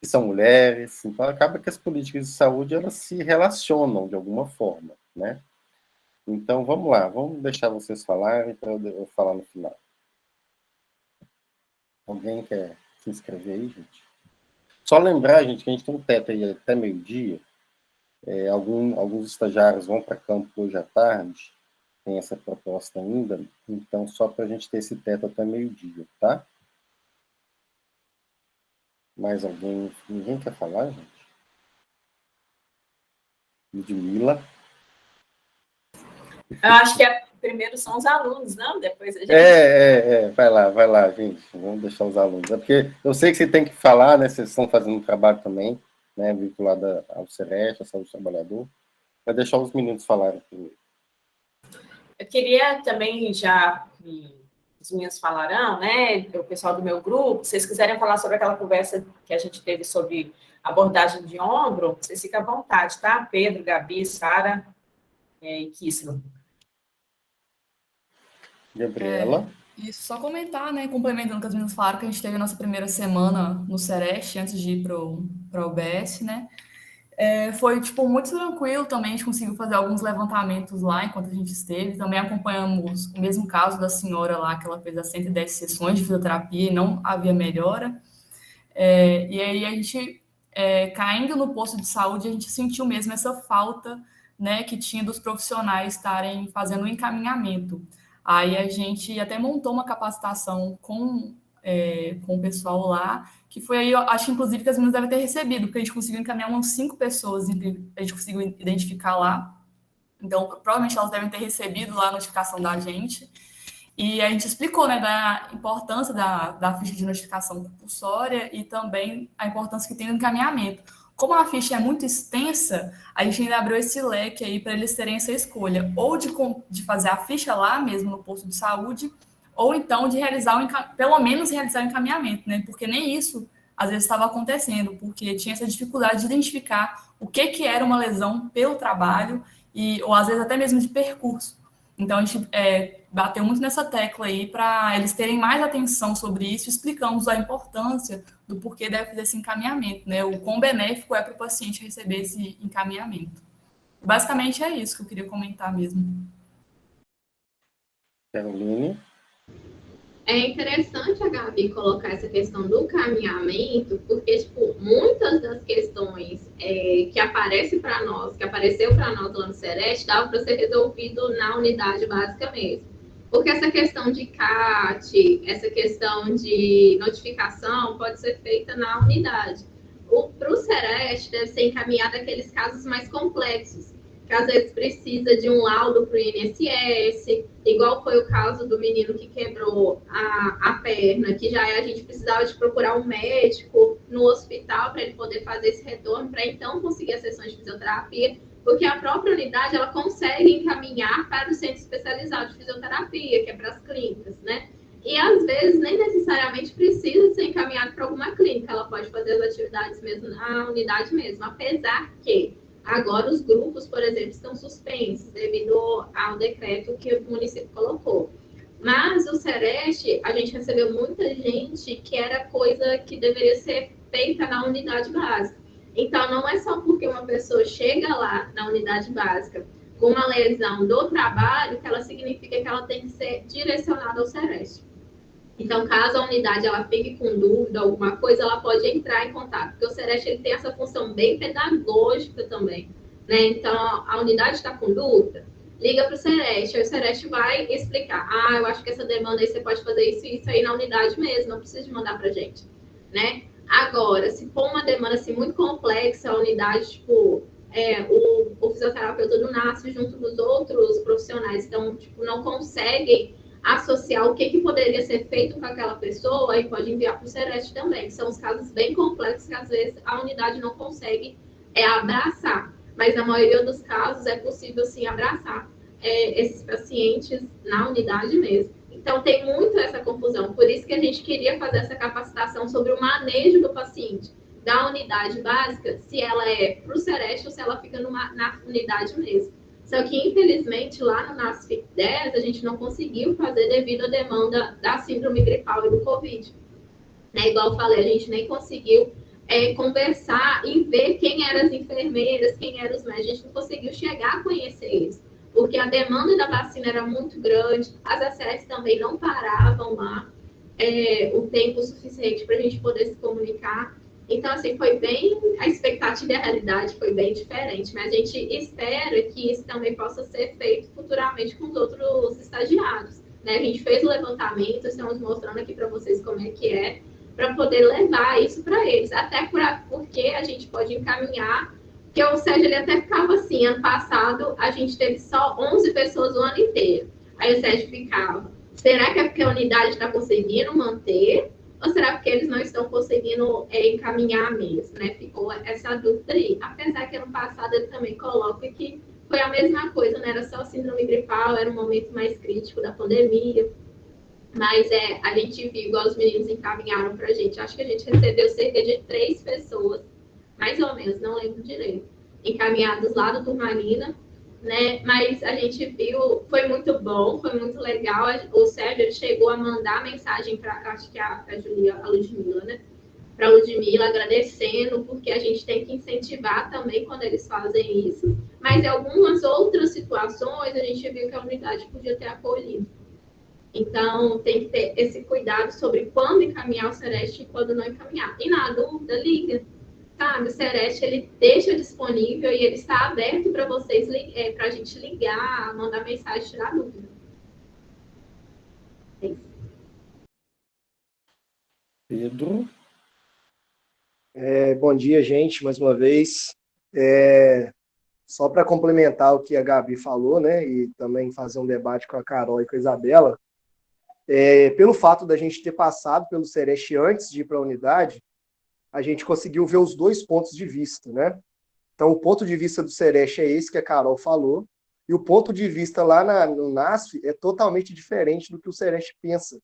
que são mulheres, então acaba que as políticas de saúde elas se relacionam de alguma forma, né? Então, vamos lá, vamos deixar vocês falarem para eu falar no final. Alguém quer se inscrever aí, gente? Só lembrar, gente, que a gente tem um teto aí até meio-dia. Alguns estagiários vão para campo hoje à tarde, tem essa proposta ainda, então só para a gente ter esse teto até meio-dia, tá? Mais alguém? Ninguém quer falar, gente? Ludmila? Eu acho que primeiro são os alunos, não? Depois a gente... Vai lá, gente. Vamos deixar os alunos. É porque eu sei que você tem que falar, né? Vocês estão fazendo um trabalho também, né? Vinculado ao CEREST, à saúde do trabalhador. Vai deixar os meninos falarem primeiro. Eu queria também, já os meninos falarão, né? O pessoal do meu grupo, se vocês quiserem falar sobre aquela conversa que a gente teve sobre abordagem de ombro, vocês ficam à vontade, tá? Pedro, Gabi, Sara e Kíssimo. Gabriela? Isso, só comentar, né, complementando o que as meninas falaram, que a gente teve a nossa primeira semana no CEREST, antes de ir para o UBS, né, foi, tipo, muito tranquilo também, a gente conseguiu fazer alguns levantamentos lá enquanto a gente esteve, também acompanhamos o mesmo caso da senhora lá, que ela fez as 110 sessões de fisioterapia e não havia melhora, e aí a gente, caindo no posto de saúde, a gente sentiu mesmo essa falta, né, que tinha dos profissionais estarem fazendo o encaminhamento. Aí a gente até montou uma capacitação com o pessoal lá, que foi aí, eu acho inclusive que as meninas devem ter recebido, porque a gente conseguiu encaminhar umas 5 pessoas, a gente conseguiu identificar lá. Então, provavelmente elas devem ter recebido lá a notificação da gente. E a gente explicou, né, da importância da ficha de notificação compulsória e também a importância que tem no encaminhamento. Como a ficha é muito extensa, a gente ainda abriu esse leque aí para eles terem essa escolha, ou de fazer a ficha lá mesmo no posto de saúde, ou então de pelo menos realizar o encaminhamento, né? Porque nem isso às vezes estava acontecendo, porque tinha essa dificuldade de identificar o que era uma lesão pelo trabalho, ou às vezes até mesmo de percurso. Então, a gente bateu muito nessa tecla aí para eles terem mais atenção sobre isso, explicamos a importância do porquê deve fazer esse encaminhamento, né? O quão benéfico é para o paciente receber esse encaminhamento. Basicamente é isso que eu queria comentar mesmo. Caroline? É interessante a Gabi colocar essa questão do caminhamento, porque, tipo, muitas das questões que apareceu para nós lá no CEREST, dava para ser resolvido na unidade básica mesmo. Porque essa questão de CAT, essa questão de notificação, pode ser feita na unidade. Para o CEREST, deve ser encaminhado aqueles casos mais complexos, que às vezes precisa de um laudo para o INSS, igual foi o caso do menino que quebrou a perna, que a gente precisava de procurar um médico no hospital para ele poder fazer esse retorno, para então conseguir as sessões de fisioterapia, porque a própria unidade ela consegue encaminhar para o centro especializado de fisioterapia, que é para as clínicas, né? E às vezes nem necessariamente precisa ser encaminhado para alguma clínica, ela pode fazer as atividades mesmo na unidade mesmo, apesar que agora os grupos, por exemplo, estão suspensos devido ao decreto que o município colocou. Mas o CEREST, a gente recebeu muita gente que era coisa que deveria ser feita na unidade básica. Então, não é só porque uma pessoa chega lá na unidade básica com uma lesão do trabalho, que ela significa que ela tem que ser direcionada ao Sereste. Então, caso a unidade ela fique com dúvida, alguma coisa, ela pode entrar em contato, porque o Sereste ele tem essa função bem pedagógica também, né? Então, a unidade está com dúvida, liga para o Sereste, aí o Sereste vai explicar, eu acho que essa demanda aí você pode fazer isso e isso aí na unidade mesmo, não precisa de mandar para a gente, né? Agora, se for uma demanda assim, muito complexa, a unidade, tipo, o fisioterapeuta do NASF junto dos outros profissionais, então, tipo, não conseguem associar o que poderia ser feito com aquela pessoa e pode enviar para o Sereste também. São os casos bem complexos que, às vezes, a unidade não consegue abraçar. Mas, na maioria dos casos, é possível, sim, abraçar esses pacientes na unidade mesmo. Então, tem muito essa confusão. Por isso que a gente queria fazer essa capacitação sobre o manejo do paciente da unidade básica, se ela é para o Sereste ou se ela fica na unidade mesmo. Só que, infelizmente, lá no NASF 10, a gente não conseguiu fazer devido à demanda da síndrome gripal e do Covid. Né? Igual eu falei, a gente nem conseguiu conversar e ver quem eram as enfermeiras, quem eram os médicos. A gente não conseguiu chegar a conhecer eles, porque a demanda da vacina era muito grande, as ACS também não paravam lá o tempo suficiente para a gente poder se comunicar. Então, assim, foi bem... A expectativa e a realidade foi bem diferente, mas a gente espera que isso também possa ser feito futuramente com os outros estagiários, né? A gente fez o levantamento, estamos mostrando aqui para vocês como é que é, para poder levar isso para eles, até porque a gente pode encaminhar, que o Sérgio ele até ficava assim, ano passado a gente teve só 11 pessoas o ano inteiro, aí o Sérgio ficava, será que é porque a unidade está conseguindo manter, ou será porque eles não estão conseguindo encaminhar mesmo, né? Ficou essa dúvida aí. Apesar que ano passado ele também coloca que foi a mesma coisa, né? Era só síndrome gripal, era um momento mais crítico da pandemia. Mas a gente viu, igual os meninos encaminharam para a gente. Acho que a gente recebeu cerca de 3 pessoas, mais ou menos, não lembro direito, encaminhados lá do Turmalina, né? Mas a gente viu, foi muito bom, foi muito legal. O Sérgio chegou a mandar mensagem para, acho que a Ludmilla, né? Para a Ludmilla, agradecendo, porque a gente tem que incentivar também quando eles fazem isso. Mas em algumas outras situações, a gente viu que a unidade podia ter acolhido. Então, tem que ter esse cuidado sobre quando encaminhar o Sereste e quando não encaminhar. E na dúvida, liga. Sabe, o Sereste, ele deixa disponível e ele está aberto para vocês, para a gente ligar, mandar mensagem, tirar dúvida. É isso. Pedro? Bom dia, gente, mais uma vez. Só para complementar o que a Gabi falou, né, e também fazer um debate com a Carol e com a Isabela, pelo fato da gente ter passado pelo Sereste antes de ir para a unidade, a gente conseguiu ver os dois pontos de vista, né? Então, o ponto de vista do Sereste é esse que a Carol falou, e o ponto de vista lá no NASF é totalmente diferente do que o Sereste pensa.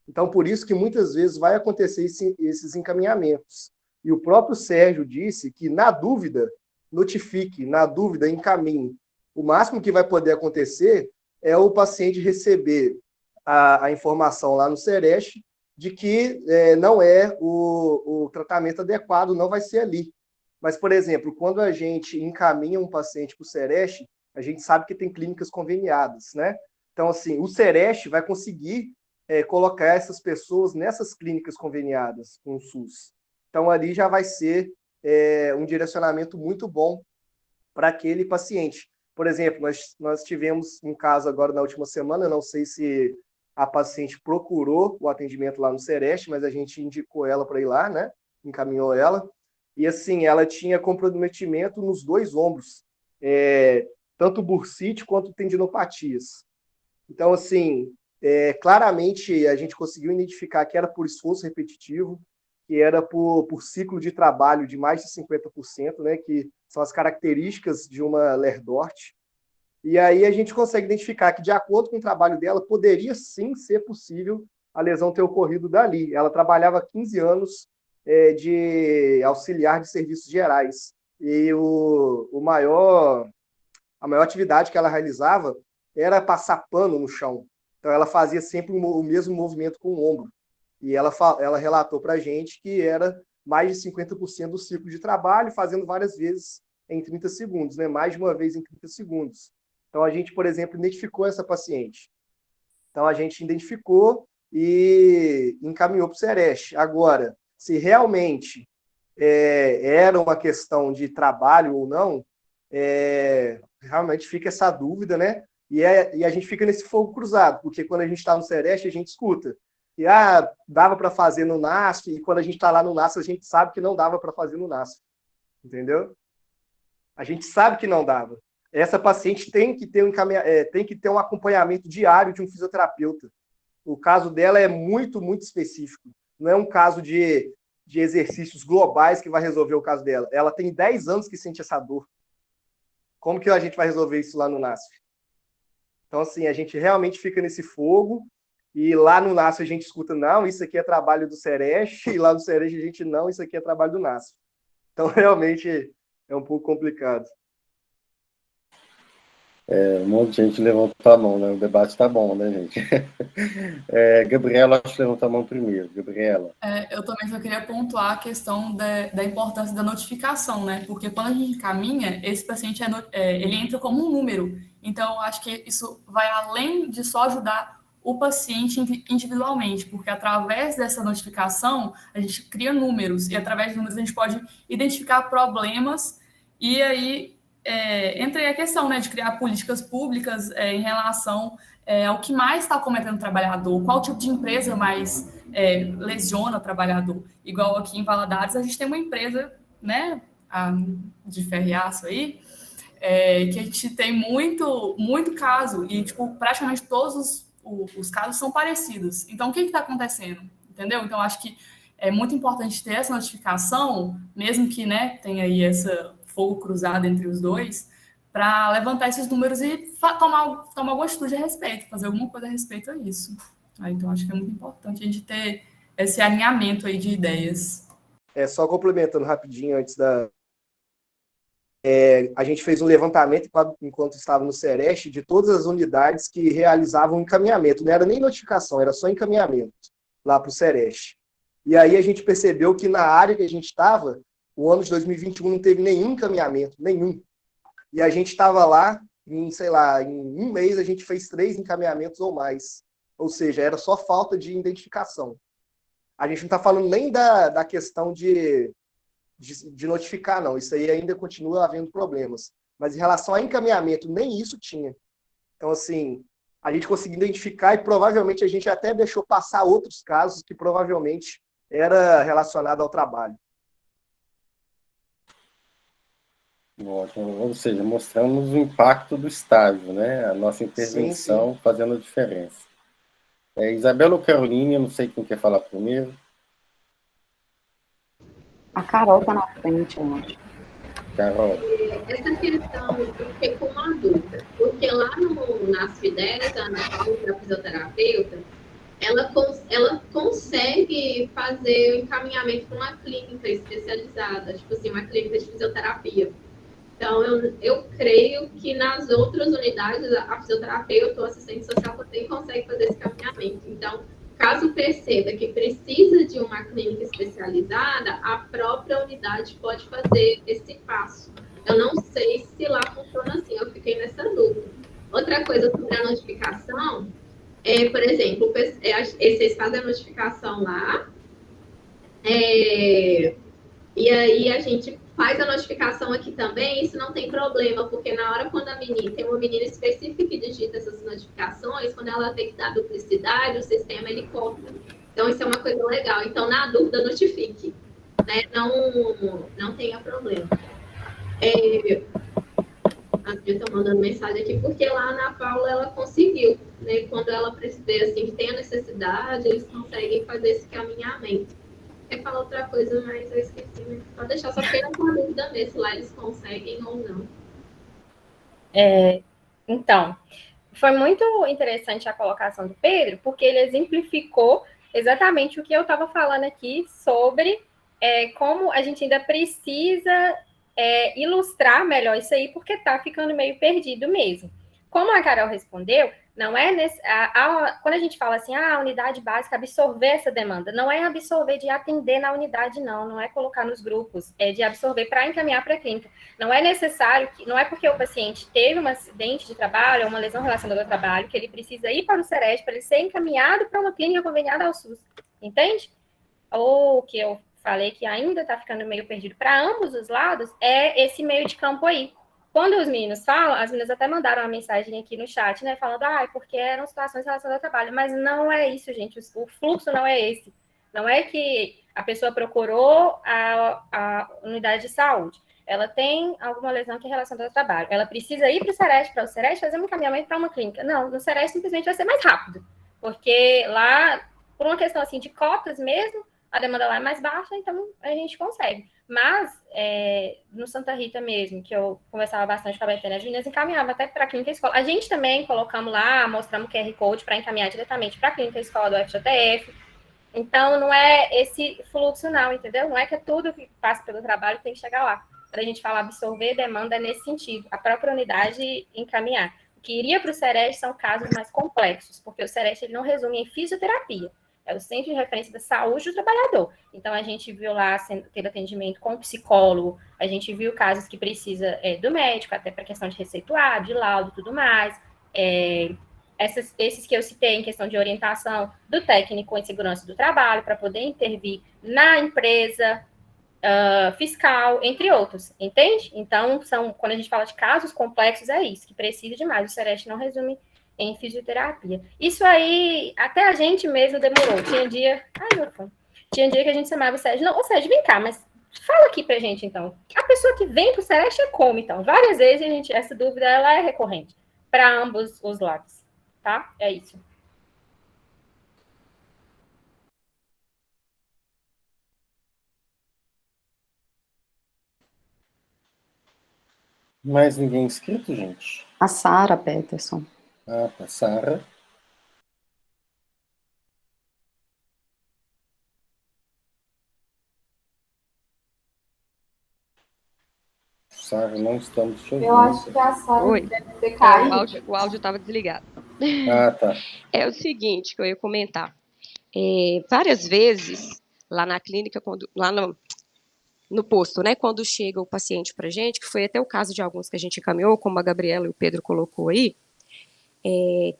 Então, por isso que muitas vezes vai acontecer esses encaminhamentos. E o próprio Sérgio disse que, na dúvida, notifique, na dúvida, encaminhe. O máximo que vai poder acontecer é o paciente receber a informação lá no Sereste de que não é o tratamento adequado, não vai ser ali. Mas, por exemplo, quando a gente encaminha um paciente para o Sereste, a gente sabe que tem clínicas conveniadas, né? Então, assim, o Sereste vai conseguir colocar essas pessoas nessas clínicas conveniadas com o SUS. Então, ali já vai ser um direcionamento muito bom para aquele paciente. Por exemplo, nós tivemos um caso agora na última semana, não sei se a paciente procurou o atendimento lá no Sereste, mas a gente indicou ela para ir lá, né? Encaminhou ela. E, assim, ela tinha comprometimento nos 2 ombros, tanto bursite quanto tendinopatias. Então, assim, claramente a gente conseguiu identificar que era por esforço repetitivo, que era por ciclo de trabalho de mais de 50%, né? Que são as características de uma Lerdort. E aí a gente consegue identificar que, de acordo com o trabalho dela, poderia sim ser possível a lesão ter ocorrido dali. Ela trabalhava 15 anos de auxiliar de serviços gerais. E a maior atividade que ela realizava era passar pano no chão. Então ela fazia sempre o mesmo movimento com o ombro. E ela relatou para a gente que era mais de 50% do ciclo de trabalho, fazendo várias vezes em 30 segundos, né? Mais de uma vez em 30 segundos. Então, a gente, por exemplo, identificou essa paciente. Então, a gente identificou e encaminhou para o Sereste. Agora, se realmente era uma questão de trabalho ou não, realmente fica essa dúvida, né? E a gente fica nesse fogo cruzado, porque quando a gente está no Sereste, a gente escuta que dava para fazer no NASF, e quando a gente está lá no NASF, a gente sabe que não dava para fazer no NASF. Entendeu? A gente sabe que não dava. Essa paciente tem que ter um acompanhamento diário de um fisioterapeuta. O caso dela é muito, muito específico. Não é um caso de exercícios globais que vai resolver o caso dela. Ela tem 10 anos que sente essa dor. Como que a gente vai resolver isso lá no NASF? Então, assim, a gente realmente fica nesse fogo, e lá no NASF a gente escuta, não, isso aqui é trabalho do Sereste, e lá no Sereste a gente, não, isso aqui é trabalho do NASF. Então, realmente, é um pouco complicado. Um monte de gente levantou a mão, né? O debate está bom, né, gente? Gabriela, acho que levantou a mão primeiro. Gabriela. Eu também só queria pontuar a questão da importância da notificação, né? Porque quando a gente encaminha, esse paciente ele entra como um número. Então, acho que isso vai além de só ajudar o paciente individualmente, porque através dessa notificação, a gente cria números, e através de números a gente pode identificar problemas, e aí entra aí a questão, né, de criar políticas públicas em relação ao que mais está cometendo o trabalhador, qual tipo de empresa mais lesiona o trabalhador. Igual aqui em Valadares, a gente tem uma empresa, né, de ferro e aço aí, que a gente tem muito, muito caso, e tipo, praticamente todos os casos são parecidos. Então, o que está acontecendo? Entendeu? Então, acho que é muito importante ter essa notificação, mesmo que, né, tenha aí essa fogo cruzado entre os dois, para levantar esses números e tomar alguma atitude a respeito, fazer alguma coisa a respeito a isso. Então, acho que é muito importante a gente ter esse alinhamento aí de ideias. Só complementando rapidinho antes a gente fez um levantamento, enquanto estava no Sereste, de todas as unidades que realizavam encaminhamento. Não era nem notificação, era só encaminhamento lá para o Sereste. E aí a gente percebeu que na área que a gente estava, o ano de 2021 não teve nenhum encaminhamento, nenhum. E a gente estava lá, em um mês a gente fez 3 encaminhamentos ou mais. Ou seja, era só falta de identificação. A gente não está falando nem da questão de notificar, não. Isso aí ainda continua havendo problemas. Mas em relação a encaminhamento, nem isso tinha. Então, assim, a gente conseguiu identificar e provavelmente a gente até deixou passar outros casos que provavelmente era relacionado ao trabalho. Ótimo. Ou seja, mostramos o impacto do estágio, né? A nossa intervenção sim. Fazendo a diferença. Isabela ou Caroline, eu não sei quem quer falar primeiro. A Carol está na frente, eu acho. Carol. Essa questão, eu fiquei com uma dúvida, porque lá nas FIDES, a Ana Paula, a fisioterapeuta, ela consegue fazer o encaminhamento para uma clínica especializada, tipo assim, uma clínica de fisioterapia. Então, eu creio que nas outras unidades, a fisioterapeuta ou assistente social também consegue fazer esse encaminhamento. Então, caso perceba que precisa de uma clínica especializada, a própria unidade pode fazer esse passo. Eu não sei se lá funciona assim, eu fiquei nessa dúvida. Outra coisa sobre a notificação, por exemplo, vocês fazem a notificação lá, e aí a gente faz a notificação aqui também, isso não tem problema, porque na hora quando tem uma menina específica que digita essas notificações, quando ela vê que dá duplicidade, o sistema ele corta. Então, isso é uma coisa legal. Então, na dúvida, notifique, né? Não tenha problema. Eu estou mandando mensagem aqui, porque lá a Ana Paula, ela conseguiu, né? Quando ela vê assim, que tem a necessidade, eles conseguem fazer esse caminhamento. Quer falar outra coisa, mas eu esqueci, né? Pode deixar, só fiquei com a dúvida mesmo, se lá eles conseguem ou não. Então, foi muito interessante a colocação do Pedro, porque ele exemplificou exatamente o que eu estava falando aqui sobre como a gente ainda precisa ilustrar melhor isso aí, porque está ficando meio perdido mesmo. como a Carol respondeu, não é quando a gente fala assim, a unidade básica absorver essa demanda, não é absorver de atender na unidade, não é colocar nos grupos, é de absorver para encaminhar para a clínica. Não é necessário, não é porque o paciente teve um acidente de trabalho ou uma lesão relacionada ao trabalho que ele precisa ir para o SEREST para ele ser encaminhado para uma clínica conveniada ao SUS, entende? Ou que eu falei que ainda está ficando meio perdido para ambos os lados, é esse meio de campo aí. Quando os meninos falam, as meninas até mandaram uma mensagem aqui no chat, né, falando, porque eram situações relacionadas ao trabalho, mas não é isso, gente, o fluxo não é esse. Não é que a pessoa procurou a unidade de saúde, ela tem alguma lesão que é relacionada ao trabalho, ela precisa ir para o SEREST fazer um encaminhamento para uma clínica. Não, no SEREST simplesmente vai ser mais rápido, porque lá, por uma questão assim de cotas mesmo, a demanda lá é mais baixa, então a gente consegue. Mas, no Santa Rita mesmo, que eu conversava bastante com a Betânia, as meninas encaminhavam até para a clínica escola. A gente também colocamos lá, mostramos o QR Code para encaminhar diretamente para a clínica escola do FJTF. Então, não é esse fluxo, não, entendeu? Não é que é tudo que passa pelo trabalho tem que chegar lá. Quando a gente fala absorver demanda, é nesse sentido. A própria unidade encaminhar. O que iria para o SEREST são casos mais complexos, porque o SEREST ele não resume em fisioterapia. É o Centro de Referência da Saúde do Trabalhador. Então, a gente viu lá ter atendimento com psicólogo, a gente viu casos que precisa do médico, até para questão de receituário, de laudo e tudo mais. Esses que eu citei em questão de orientação do técnico em segurança do trabalho, para poder intervir na empresa, fiscal, entre outros, entende? Então, quando a gente fala de casos complexos, é isso, que precisa demais. O SEREST não resume em fisioterapia. Isso aí, até a gente mesmo demorou. Tinha dia que a gente chamava o Sérgio, não, ô Sérgio, vem cá, mas fala aqui pra gente, então. A pessoa que vem pro SEREST é como, então? Várias vezes, essa dúvida, ela é recorrente para ambos os lados, tá? É isso. Mais ninguém inscrito, gente? A Sara Peterson. Ah, tá. Sara. Sara, não estamos te ouvindo. Eu acho que a Sara Oi. deve ter caído. O áudio estava desligado. Ah, tá. É o seguinte que eu ia comentar. Várias vezes, lá na clínica, lá no posto, né, quando chega o paciente para a gente, que foi até o caso de alguns que a gente encaminhou, como a Gabriela e o Pedro colocou aí,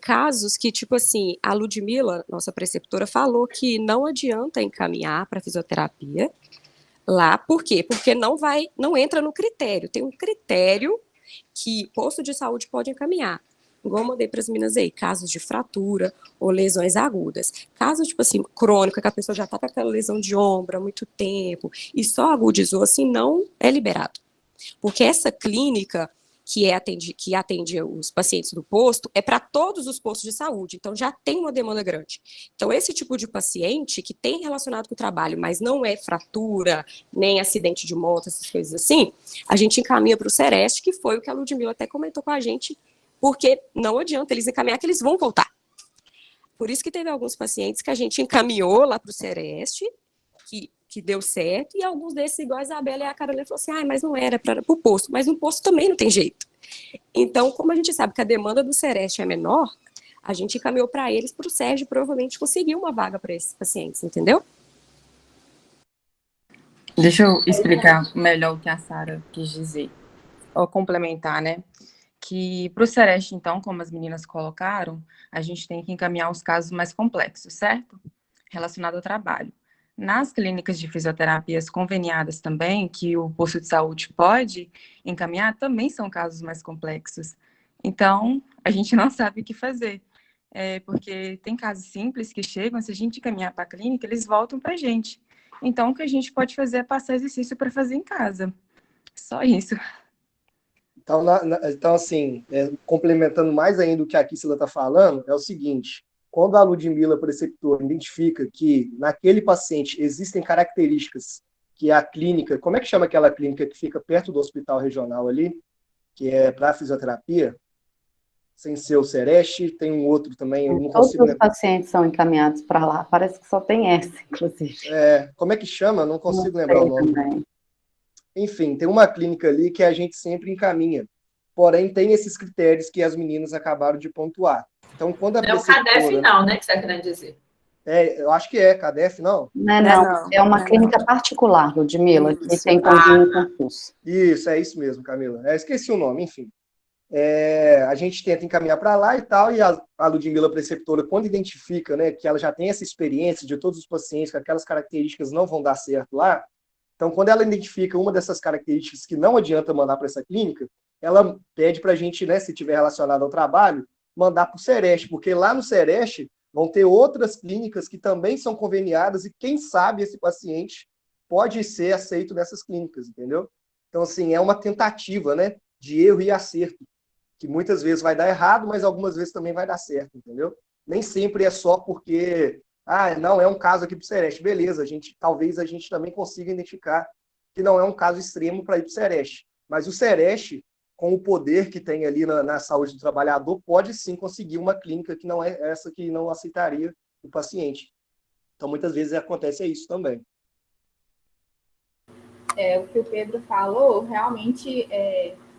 casos que, tipo assim, a Ludmila, nossa preceptora, falou que não adianta encaminhar para fisioterapia lá, por quê? Porque não entra no critério, tem um critério que posto de saúde pode encaminhar. Igual eu mandei para as meninas aí, casos de fratura ou lesões agudas. Caso, tipo assim, crônico, que a pessoa já está com aquela lesão de ombro há muito tempo e só agudizou, assim, não é liberado. Porque essa clínica que atende os pacientes do posto é para todos os postos de saúde, então já tem uma demanda grande. Então, esse tipo de paciente que tem relacionado com o trabalho, mas não é fratura, nem acidente de moto, essas coisas assim, a gente encaminha para o SEREST, que foi o que a Ludmila até comentou com a gente, porque não adianta eles encaminhar que eles vão voltar. Por isso que teve alguns pacientes que a gente encaminhou lá para o SEREST, que deu certo, e alguns desses, igual a Isabela e a Carolina, falou assim, mas não era para o posto, mas no posto também não tem jeito. Então, como a gente sabe que a demanda do SEREST é menor, a gente encaminhou para eles, para o Sérgio provavelmente conseguir uma vaga para esses pacientes, entendeu? Deixa eu explicar melhor o que a Sara quis dizer, ou complementar, né? Que para o SEREST, então, como as meninas colocaram, a gente tem que encaminhar os casos mais complexos, certo? Relacionado ao trabalho. Nas clínicas de fisioterapias conveniadas também, que o posto de saúde pode encaminhar, também são casos mais complexos. Então, a gente não sabe o que fazer. Porque tem casos simples que chegam, se a gente encaminhar para a clínica, eles voltam para a gente. Então, o que a gente pode fazer é passar exercício para fazer em casa. Só isso. Então assim, complementando mais ainda o que a Kissila está falando, é o seguinte: quando a Ludmila, preceptora, identifica que naquele paciente existem características que a clínica, como é que chama aquela clínica que fica perto do hospital regional ali, que é para fisioterapia, sem ser o SEREST, tem um outro também, eu não consigo... Todos os pacientes são encaminhados para lá, parece que só tem essa, inclusive. Como é que chama? Não consigo lembrar o nome. Também. Enfim, tem uma clínica ali que a gente sempre encaminha. porém tem esses critérios que as meninas acabaram de pontuar. Então, quando a Não é o CADEF, não, né, que você está querendo dizer. Eu acho que é CADEF, não? Não, é uma clínica particular, Ludmila, que tem convênio com o curso. Isso, é isso mesmo, Camila. Esqueci o nome, enfim. A gente tenta encaminhar para lá e tal, e a Ludmila preceptora, quando identifica, né, que ela já tem essa experiência de todos os pacientes, que aquelas características não vão dar certo lá, então quando ela identifica uma dessas características que não adianta mandar para essa clínica, ela pede para a gente, né, se tiver relacionado ao trabalho, mandar para o Sereste, porque lá no Sereste vão ter outras clínicas que também são conveniadas e quem sabe esse paciente pode ser aceito nessas clínicas, entendeu? Então, assim, é uma tentativa, né, de erro e acerto, que muitas vezes vai dar errado, mas algumas vezes também vai dar certo, entendeu? Nem sempre é só porque, não, é um caso aqui para o Sereste. Beleza, talvez a gente também consiga identificar que não é um caso extremo para ir para o Sereste. Mas o Sereste, com o poder que tem ali na saúde do trabalhador, pode sim conseguir uma clínica que não é essa que não aceitaria o paciente. Então, muitas vezes acontece isso também. O que o Pedro falou, realmente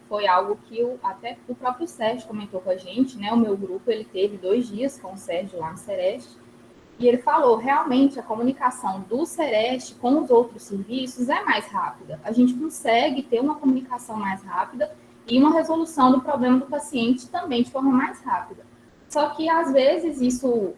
foi algo que até o próprio Sérgio comentou com a gente, né? O meu grupo, ele teve 2 dias com o Sérgio lá no Sereste, e ele falou, realmente, a comunicação do Sereste com os outros serviços é mais rápida. A gente consegue ter uma comunicação mais rápida e uma resolução do problema do paciente também de forma mais rápida. Só que, às vezes, isso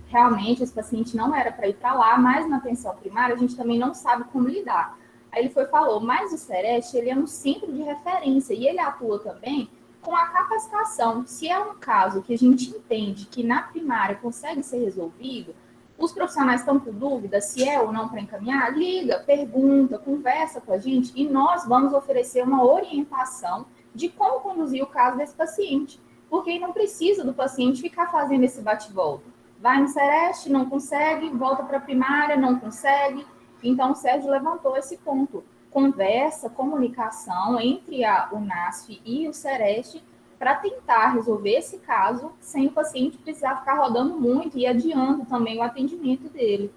realmente, esse paciente não era para ir para lá, mas na atenção primária a gente também não sabe como lidar. Aí ele falou, mas o Sereste, ele é um centro de referência e ele atua também com a capacitação. Se é um caso que a gente entende que na primária consegue ser resolvido, os profissionais estão com dúvida se é ou não para encaminhar, liga, pergunta, conversa com a gente e nós vamos oferecer uma orientação de como conduzir o caso desse paciente. Porque não precisa do paciente ficar fazendo esse bate-volta. Vai no Sereste, não consegue, volta para a primária, não consegue. Então, o Sérgio levantou esse ponto. Conversa, comunicação entre o NASF e o Sereste para tentar resolver esse caso sem o paciente precisar ficar rodando muito e adiando também o atendimento dele.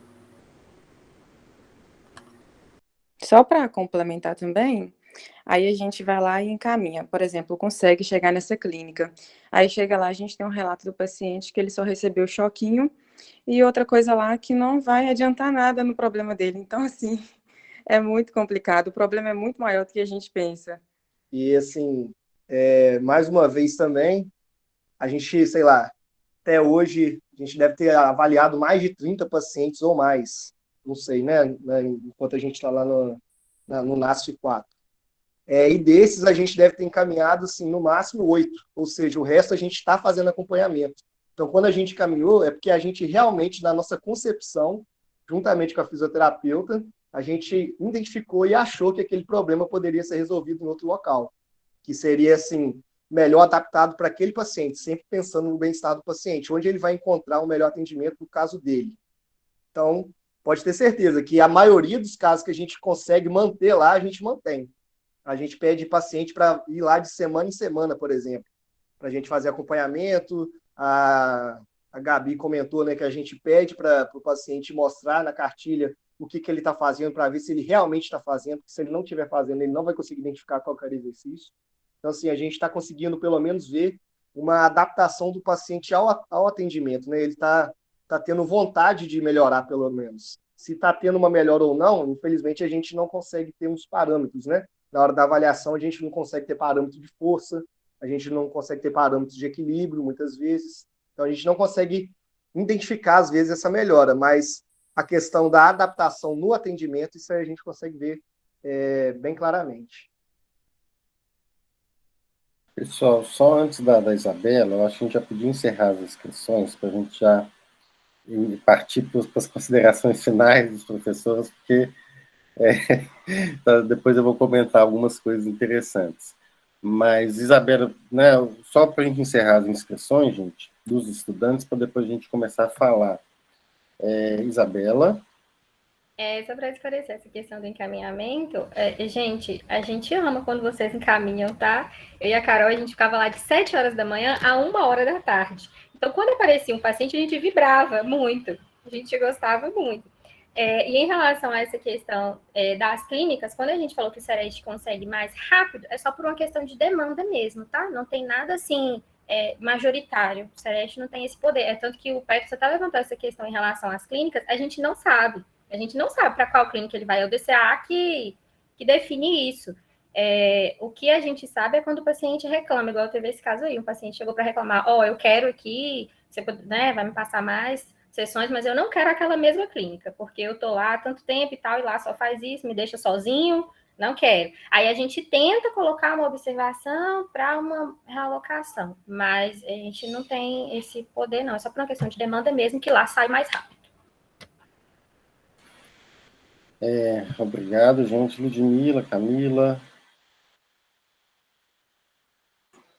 Só para complementar também, aí a gente vai lá e encaminha. Por exemplo, consegue chegar nessa clínica. Aí chega lá, a gente tem um relato do paciente que ele só recebeu choquinho e outra coisa lá que não vai adiantar nada no problema dele. Então, assim, é muito complicado. O problema é muito maior do que a gente pensa. E, assim, mais uma vez também, a gente, sei lá, até hoje, a gente deve ter avaliado mais de 30 pacientes ou mais. Não sei, né? Enquanto a gente está lá no NASF 4. E desses, a gente deve ter encaminhado, assim, no máximo 8. Ou seja, o resto a gente está fazendo acompanhamento. Então, quando a gente caminhou, é porque a gente realmente, na nossa concepção, juntamente com a fisioterapeuta, a gente identificou e achou que aquele problema poderia ser resolvido em outro local, que seria, assim, melhor adaptado para aquele paciente, sempre pensando no bem-estar do paciente, onde ele vai encontrar um melhor atendimento no caso dele. Então, pode ter certeza que a maioria dos casos que a gente consegue manter lá, a gente mantém. A gente pede paciente para ir lá de semana em semana, por exemplo, para a gente fazer acompanhamento. A Gabi comentou, né, que a gente pede para o paciente mostrar na cartilha o que ele está fazendo, para ver se ele realmente está fazendo, porque se ele não estiver fazendo, ele não vai conseguir identificar qual é o exercício. Então, assim, a gente está conseguindo, pelo menos, ver uma adaptação do paciente ao atendimento, né? Ele está tendo vontade de melhorar, pelo menos. Se está tendo uma melhora ou não, infelizmente, a gente não consegue ter uns parâmetros, né? Na hora da avaliação, a gente não consegue ter parâmetro de força, a gente não consegue ter parâmetros de equilíbrio, muitas vezes. Então, a gente não consegue identificar, às vezes, essa melhora, mas a questão da adaptação no atendimento, isso aí a gente consegue ver bem claramente. Pessoal, só antes da Isabela, eu acho que a gente já podia encerrar as inscrições para a gente já partir para as considerações finais dos professores, porque depois eu vou comentar algumas coisas interessantes. Mas, Isabela, né, só para a gente encerrar as inscrições, gente, dos estudantes, para depois a gente começar a falar. Isabela? Só para esclarecer essa questão do encaminhamento, gente, a gente ama quando vocês encaminham, tá? Eu e a Carol, a gente ficava lá de 7 horas da manhã a 1h da tarde. Então, quando aparecia um paciente, a gente vibrava muito. A gente gostava muito. E em relação a essa questão das clínicas, quando a gente falou que o Sereste consegue mais rápido, é só por uma questão de demanda mesmo, tá? Não tem nada assim majoritário. O Sereste não tem esse poder. É tanto que o Petro até levantou essa questão em relação às clínicas, a gente não sabe. A gente não sabe para qual clínica ele vai. É o DCA que define isso. O que a gente sabe é quando o paciente reclama, igual teve esse caso aí, um paciente chegou para reclamar, eu quero aqui, você vai me passar mais sessões, mas eu não quero aquela mesma clínica, porque eu tô lá há tanto tempo e tal, e lá só faz isso, me deixa sozinho, não quero. Aí a gente tenta colocar uma observação para uma realocação, mas a gente não tem esse poder, não, é só por uma questão de demanda mesmo, que lá sai mais rápido. Obrigado, gente. Ludmila, Camila.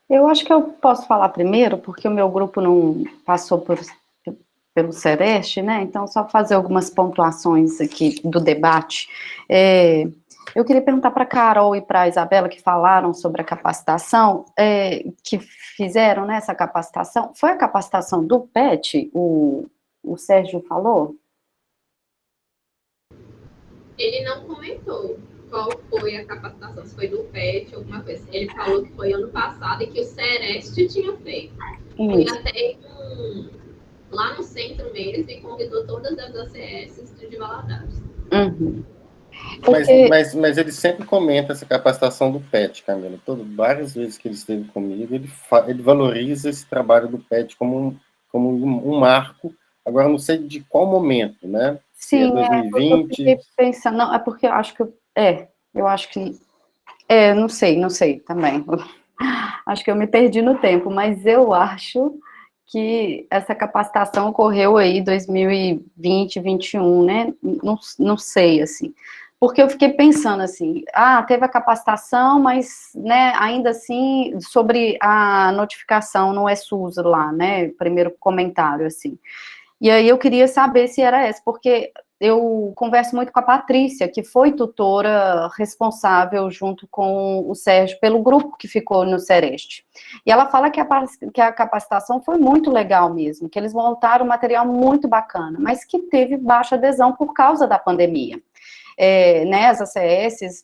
Eu acho que eu posso falar primeiro, porque o meu grupo não passou pelo Sereste, né? Então, só fazer algumas pontuações aqui do debate. Eu queria perguntar para a Carol e para a Isabela, que falaram sobre a capacitação, que fizeram, né, essa capacitação. Foi a capacitação do PET, o Sérgio falou? Ele não comentou qual foi a capacitação, se foi do PET, alguma coisa. Ele falou que foi ano passado e que o Sereste tinha feito. Foi até lá no centro mesmo e convidou todas as ACS de Valadares. Uhum. Mas ele sempre comenta essa capacitação do PET, Camila. Várias vezes que ele esteve comigo, ele valoriza esse trabalho do PET como um marco. Agora, não sei de qual momento, né? Sim, se 2020... eu fiquei pensando, não, é porque eu acho que, não sei também, acho que eu me perdi no tempo, mas eu acho que essa capacitação ocorreu aí 2020, 2021, né, não sei, assim, porque eu fiquei pensando assim, teve a capacitação, mas, né, ainda assim, sobre a notificação no ESUS lá, né, primeiro comentário, assim. E aí eu queria saber se era essa, porque eu converso muito com a Patrícia, que foi tutora responsável junto com o Sérgio pelo grupo que ficou no Sereste. E ela fala que a capacitação foi muito legal mesmo, que eles montaram um material muito bacana, mas que teve baixa adesão por causa da pandemia. Né, as ACS,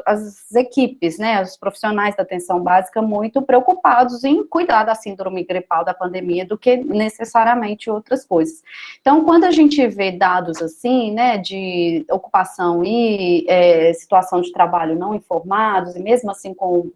as equipes, né, os profissionais da atenção básica muito preocupados em cuidar da síndrome gripal da pandemia do que necessariamente outras coisas. Então, quando a gente vê dados assim, né, de ocupação e situação de trabalho não informados, e mesmo assim com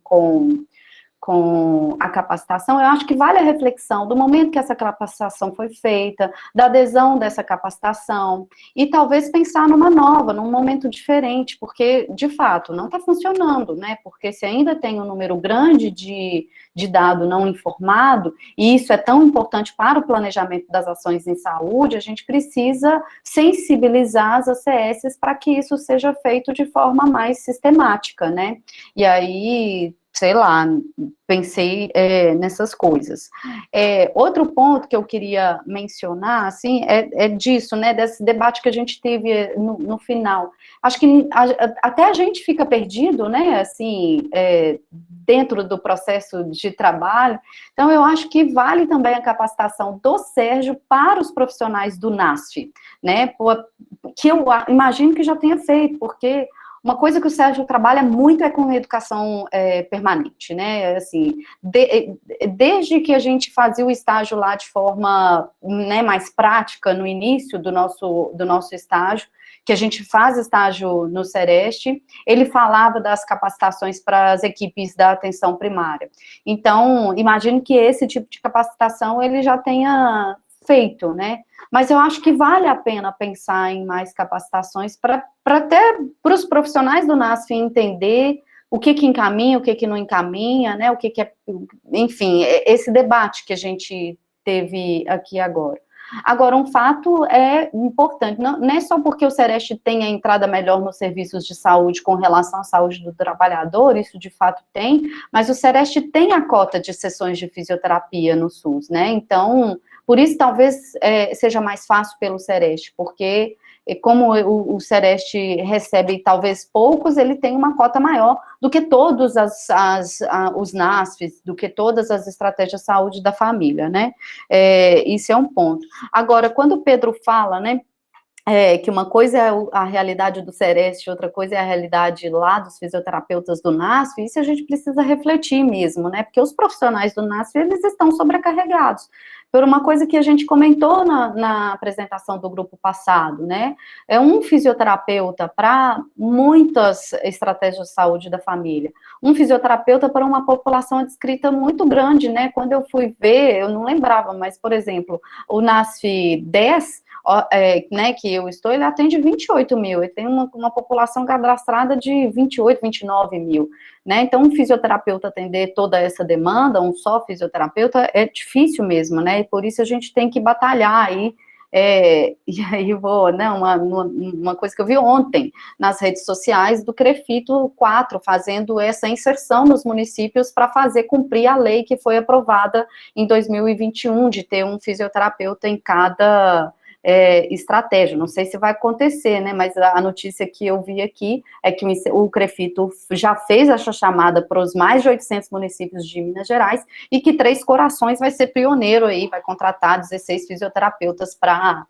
a capacitação, eu acho que vale a reflexão do momento que essa capacitação foi feita, da adesão dessa capacitação, e talvez pensar numa nova, num momento diferente, porque, de fato, não está funcionando, né, porque se ainda tem um número grande de dado não informado, e isso é tão importante para o planejamento das ações em saúde, a gente precisa sensibilizar as ACS para que isso seja feito de forma mais sistemática, né, e aí, sei lá, pensei nessas coisas. Outro ponto que eu queria mencionar, assim, é disso, né, desse debate que a gente teve no final. Acho que até a gente fica perdido, né, assim, dentro do processo de trabalho. Então, eu acho que vale também a capacitação do Sérgio para os profissionais do NASF, né, que eu imagino que já tenha feito, porque uma coisa que o Sérgio trabalha muito é com educação permanente, né, assim, desde que a gente fazia o estágio lá de forma, né, mais prática no início do nosso estágio, que a gente faz estágio no Sereste, ele falava das capacitações para as equipes da atenção primária. Então, imagino que esse tipo de capacitação ele já tenha feito, né, mas eu acho que vale a pena pensar em mais capacitações para até para os profissionais do NASF entender o que encaminha, o que não encaminha, né, o que é, enfim, esse debate que a gente teve aqui agora. Agora, um fato é importante, não é só porque o Sereste tem a entrada melhor nos serviços de saúde com relação à saúde do trabalhador, isso de fato tem, mas o Sereste tem a cota de sessões de fisioterapia no SUS, né, então, por isso talvez seja mais fácil pelo Sereste, porque como o Sereste recebe talvez poucos, ele tem uma cota maior do que todos os NASFs, do que todas as estratégias de saúde da família, né? Isso é um ponto. Agora, quando o Pedro fala, né, que uma coisa é a realidade do Sereste, outra coisa é a realidade lá dos fisioterapeutas do NASF, isso a gente precisa refletir mesmo, né? Porque os profissionais do NASF, eles estão sobrecarregados. Por uma coisa que a gente comentou na apresentação do grupo passado, né? É um fisioterapeuta para muitas estratégias de saúde da família. Um fisioterapeuta para uma população adscrita muito grande, né? Quando eu fui ver, eu não lembrava, mas, por exemplo, o NASF 10, né, que eu estou, ele atende 28 mil, ele tem uma população cadastrada de 28, 29 mil, né, então um fisioterapeuta atender toda essa demanda, um só fisioterapeuta, é difícil mesmo, né, e por isso a gente tem que batalhar aí, e aí vou, né, uma coisa que eu vi ontem nas redes sociais do CREFITO 4, fazendo essa inserção nos municípios para fazer cumprir a lei que foi aprovada em 2021, de ter um fisioterapeuta em cada estratégia. Não sei se vai acontecer, né, mas a notícia que eu vi aqui é que o CREFITO já fez essa chamada para os mais de 800 municípios de Minas Gerais e que Três Corações vai ser pioneiro aí, vai contratar 16 fisioterapeutas para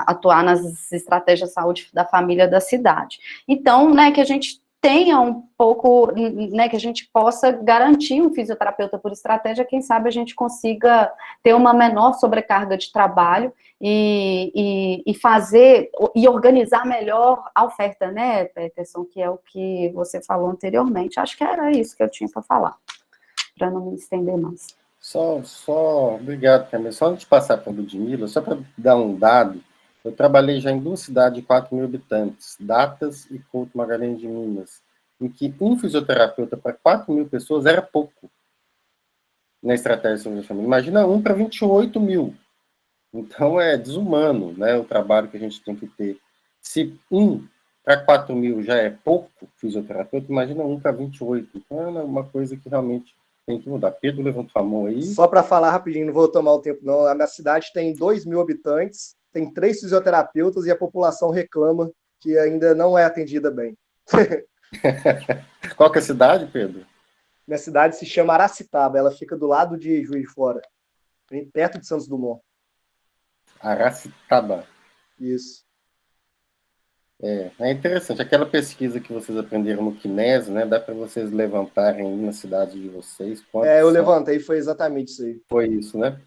atuar nas estratégias de saúde da família da cidade. Então, né, que a gente tenha um pouco, né, que a gente possa garantir um fisioterapeuta por estratégia, quem sabe a gente consiga ter uma menor sobrecarga de trabalho e fazer, e organizar melhor a oferta, né, Peterson, que é o que você falou anteriormente. Acho que era isso que eu tinha para falar, para não me estender mais. Obrigado, Camila. Só antes de passar para a Ludmila, só para dar um dado, eu trabalhei já em 2 cidades de 4 mil habitantes, Datas e Couto Magalhães de Minas, em que um fisioterapeuta para 4 mil pessoas era pouco na estratégia de saúde da família. Imagina um para 28 mil. Então é desumano, né, o trabalho que a gente tem que ter. Se um para 4 mil já é pouco fisioterapeuta, imagina um para 28. Então é uma coisa que realmente tem que mudar. Pedro levantou a mão aí. Só para falar rapidinho, não vou tomar o tempo não. A minha cidade tem 2 mil habitantes, tem 3 fisioterapeutas e a população reclama que ainda não é atendida bem. Qual que é a cidade, Pedro? Minha cidade se chama Aracitaba, ela fica do lado de Juiz de Fora, perto de Santos Dumont. Aracitaba. Isso. É interessante. Aquela pesquisa que vocês aprenderam no Kinésio, né? Dá para vocês levantarem aí na cidade de vocês. Eu levantei, foi exatamente isso aí. Foi isso, né?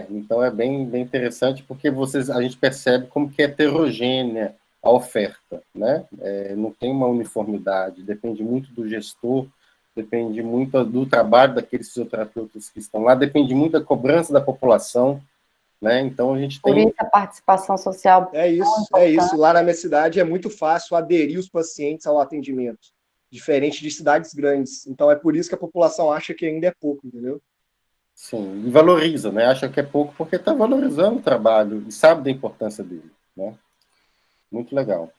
Então é bem interessante, porque a gente percebe como que é heterogênea a oferta, né? Não tem uma uniformidade, depende muito do gestor, depende muito do trabalho daqueles fisioterapeutas que estão lá, depende muito da cobrança da população, né? Então a gente tem... Por isso a participação social... É isso. Lá na minha cidade é muito fácil aderir os pacientes ao atendimento, diferente de cidades grandes. Então é por isso que a população acha que ainda é pouco, entendeu? Sim, e valoriza, né? Acha que é pouco porque está valorizando o trabalho e sabe da importância dele, né? Muito legal.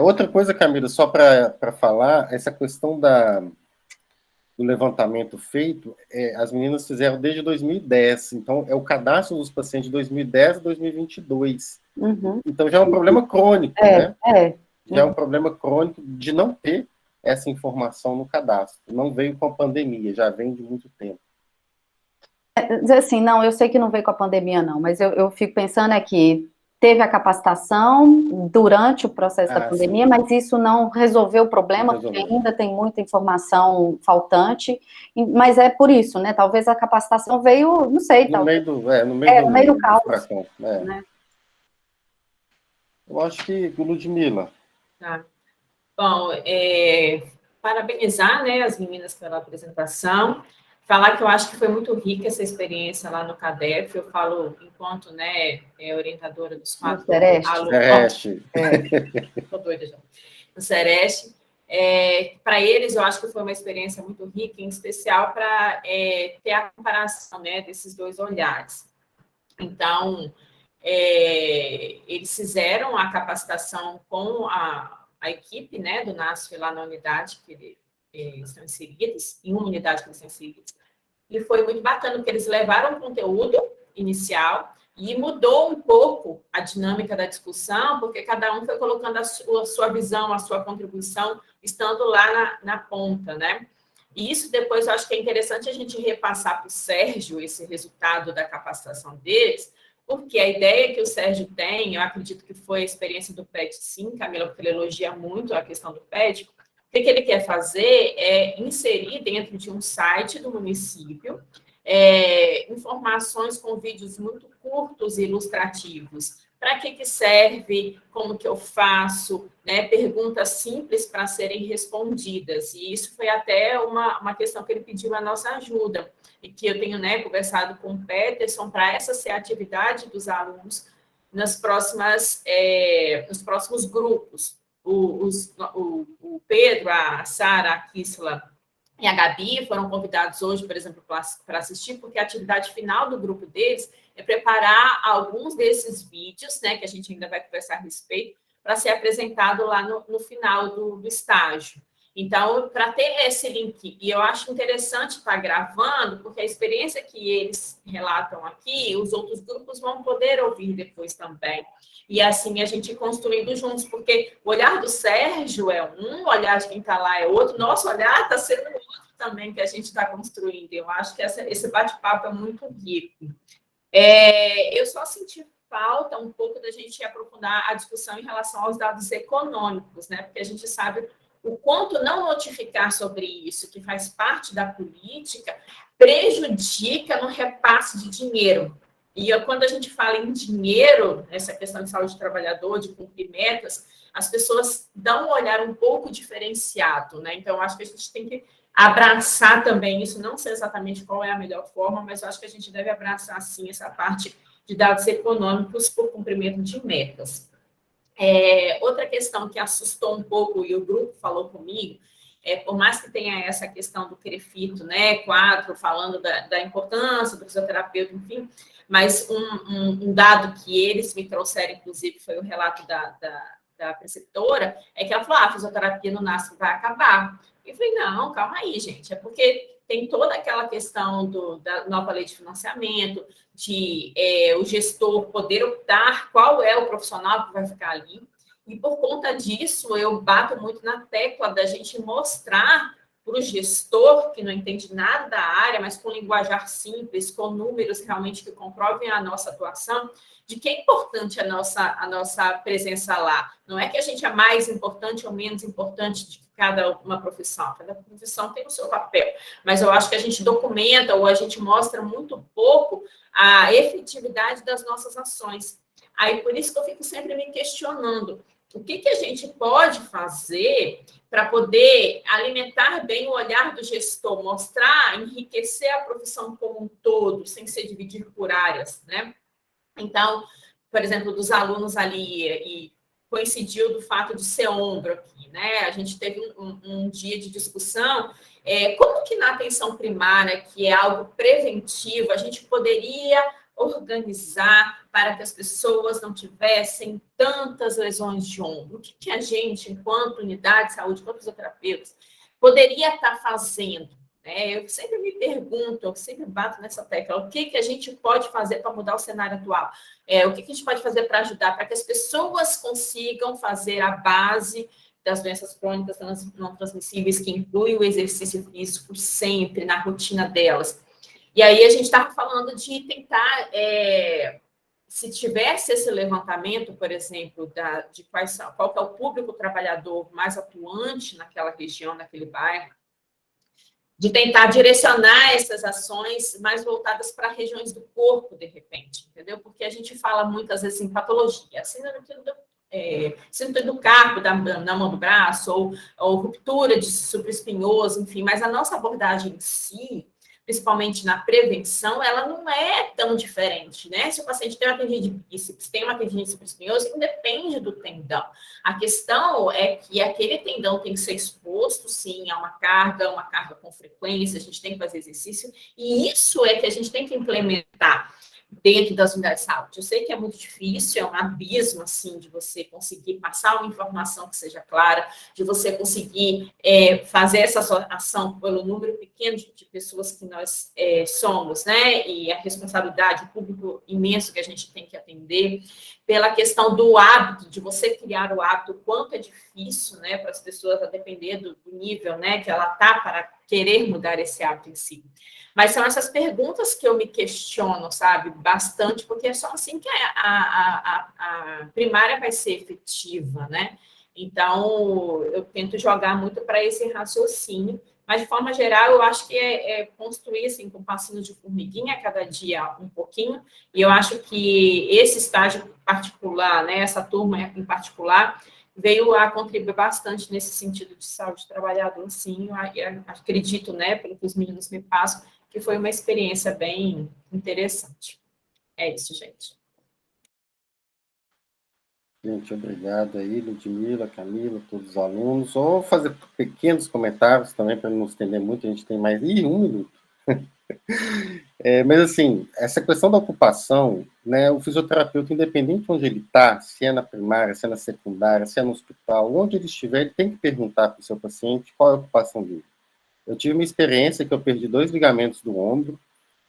Outra coisa, Camila, só para falar, essa questão do levantamento feito, as meninas fizeram desde 2010, então é o cadastro dos pacientes de 2010 a 2022. Uhum. Então já é um problema crônico, né? Já é um Uhum. problema crônico de não ter essa informação no cadastro. Não veio com a pandemia, já vem de muito tempo. Assim, não, eu sei que não veio com a pandemia, não, mas eu fico pensando que teve a capacitação durante o processo da pandemia, sim, mas isso não resolveu o problema, porque ainda tem muita informação faltante, mas é por isso, né, talvez a capacitação veio, não sei, no meio do caos. Né? Eu acho que Ludmila. Tá. Bom, parabenizar, né, as meninas pela apresentação, falar que eu acho que foi muito rica essa experiência lá no CADEF, eu falo enquanto, né, orientadora dos 4 alunos. Estou doida já. No Sereste. Para eles, eu acho que foi uma experiência muito rica, em especial para ter a comparação, né, desses 2 olhares. Então, eles fizeram a capacitação com a equipe, né, do NASF lá na unidade que eles estão inseridos, em uma unidade que eles estão inseridos, e foi muito bacana, porque eles levaram o conteúdo inicial e mudou um pouco a dinâmica da discussão, porque cada um foi colocando a sua visão, a sua contribuição, estando lá na ponta, né? E isso depois eu acho que é interessante a gente repassar para o Sérgio esse resultado da capacitação deles, porque a ideia que o Sérgio tem, eu acredito que foi a experiência do PET, sim, Camila, porque ele elogia muito a questão do PET, o que ele quer fazer é inserir dentro de um site do município informações com vídeos muito curtos e ilustrativos. Para que serve, como que eu faço, né? Perguntas simples para serem respondidas. E isso foi até uma questão que ele pediu a nossa ajuda, e que eu tenho, né, conversado com o Peterson para essa ser a atividade dos alunos nos próximos grupos. O Pedro, a Sara, a Kisla e a Gabi foram convidados hoje, por exemplo, para assistir, porque a atividade final do grupo deles é preparar alguns desses vídeos, né, que a gente ainda vai conversar a respeito, para ser apresentado lá no final do estágio. Então, para ter esse link, e eu acho interessante estar gravando, porque a experiência que eles relatam aqui, os outros grupos vão poder ouvir depois também. E assim a gente construindo juntos, porque o olhar do Sérgio é um, o olhar de quem está lá é outro, nosso olhar está sendo outro também que a gente está construindo. Eu acho que esse bate-papo é muito rico. Eu só senti falta um pouco da gente aprofundar a discussão em relação aos dados econômicos, né? Porque a gente sabe o quanto não notificar sobre isso, que faz parte da política, prejudica no repasse de dinheiro. E quando a gente fala em dinheiro, essa questão de saúde do trabalhador, de cumprir metas, as pessoas dão um olhar um pouco diferenciado, né? Então, eu acho que a gente tem que abraçar também isso, não sei exatamente qual é a melhor forma, mas eu acho que a gente deve abraçar, sim, essa parte de dados econômicos por cumprimento de metas. Outra questão que assustou um pouco, e o grupo falou comigo, por mais que tenha essa questão do CREFITO, né, 4, falando da importância do fisioterapeuta, enfim, mas um dado que eles me trouxeram, inclusive, foi o relato da preceptora, é que ela falou, a fisioterapia no NASP vai acabar. Eu falei, não, calma aí, gente, é porque tem toda aquela questão da nova lei de financiamento, de o gestor poder optar qual é o profissional que vai ficar ali. E por conta disso, eu bato muito na tecla da gente mostrar para o gestor, que não entende nada da área, mas com linguajar simples, com números realmente que comprovem a nossa atuação, de que é importante a nossa presença lá. Não é que a gente é mais importante ou menos importante de cada uma profissão tem o seu papel, mas eu acho que a gente documenta ou a gente mostra muito pouco a efetividade das nossas ações. Aí, por isso que eu fico sempre me questionando, o que a gente pode fazer para poder alimentar bem o olhar do gestor, mostrar, enriquecer a profissão como um todo, sem se dividir por áreas, né? Então, por exemplo, dos alunos ali, e coincidiu do fato de ser ombro aqui, né? A gente teve um dia de discussão, como que na atenção primária, que é algo preventivo, a gente poderia organizar para que as pessoas não tivessem tantas lesões de ombro. O que a gente, enquanto unidade de saúde, enquanto fisioterapeutas, poderia estar fazendo? Eu sempre me pergunto, eu sempre bato nessa tecla, o que a gente pode fazer para mudar o cenário atual? O que a gente pode fazer para ajudar, para que as pessoas consigam fazer a base das doenças crônicas não transmissíveis, que inclui o exercício físico sempre na rotina delas. E aí a gente estava falando de tentar, se tivesse esse levantamento, por exemplo, de qual que é o público trabalhador mais atuante naquela região, naquele bairro, de tentar direcionar essas ações mais voltadas para regiões do corpo, de repente, entendeu? Porque a gente fala muitas vezes em patologia, síndrome do carpo na mão do braço, ou ruptura de supraespinhoso, enfim, mas a nossa abordagem em si, principalmente na prevenção, ela não é tão diferente, né? Se o paciente tem uma tendinite de bíceps, tem uma tendinite supraespinhosa, não depende do tendão. A questão é que aquele tendão tem que ser exposto, sim, a uma carga com frequência, a gente tem que fazer exercício, e isso é que a gente tem que implementar dentro das unidades de saúde. Eu sei que é muito difícil, é um abismo, assim, de você conseguir passar uma informação que seja clara, de você conseguir fazer essa ação pelo número pequeno de pessoas que nós somos, né, e a responsabilidade, o público imenso que a gente tem que atender. atender, pela questão do hábito, de você criar o hábito, o quanto é difícil, né, para as pessoas, a depender do nível, né, que ela está para querer mudar esse hábito em si. Mas são essas perguntas que eu me questiono, sabe, bastante, porque é só assim que a primária vai ser efetiva, né? Então, eu tento jogar muito para esse raciocínio, mas, de forma geral, eu acho que é construir, assim, com passinhos de formiguinha, a cada dia um pouquinho, e eu acho que esse estágio particular, né, essa turma em particular, veio a contribuir bastante nesse sentido de saúde do trabalhador, sim, eu acredito, né, pelo que os meninos me passam, que foi uma experiência bem interessante. É isso, gente. Gente, obrigado aí, Ludmila, Camila, todos os alunos. Vou fazer pequenos comentários também, para não estender muito, a gente tem mais... um minuto. Mas, assim, essa questão da ocupação, né, o fisioterapeuta, independente de onde ele está, se é na primária, se é na secundária, se é no hospital, onde ele estiver, ele tem que perguntar para o seu paciente qual é a ocupação dele. Eu tive uma experiência que eu perdi 2 ligamentos do ombro,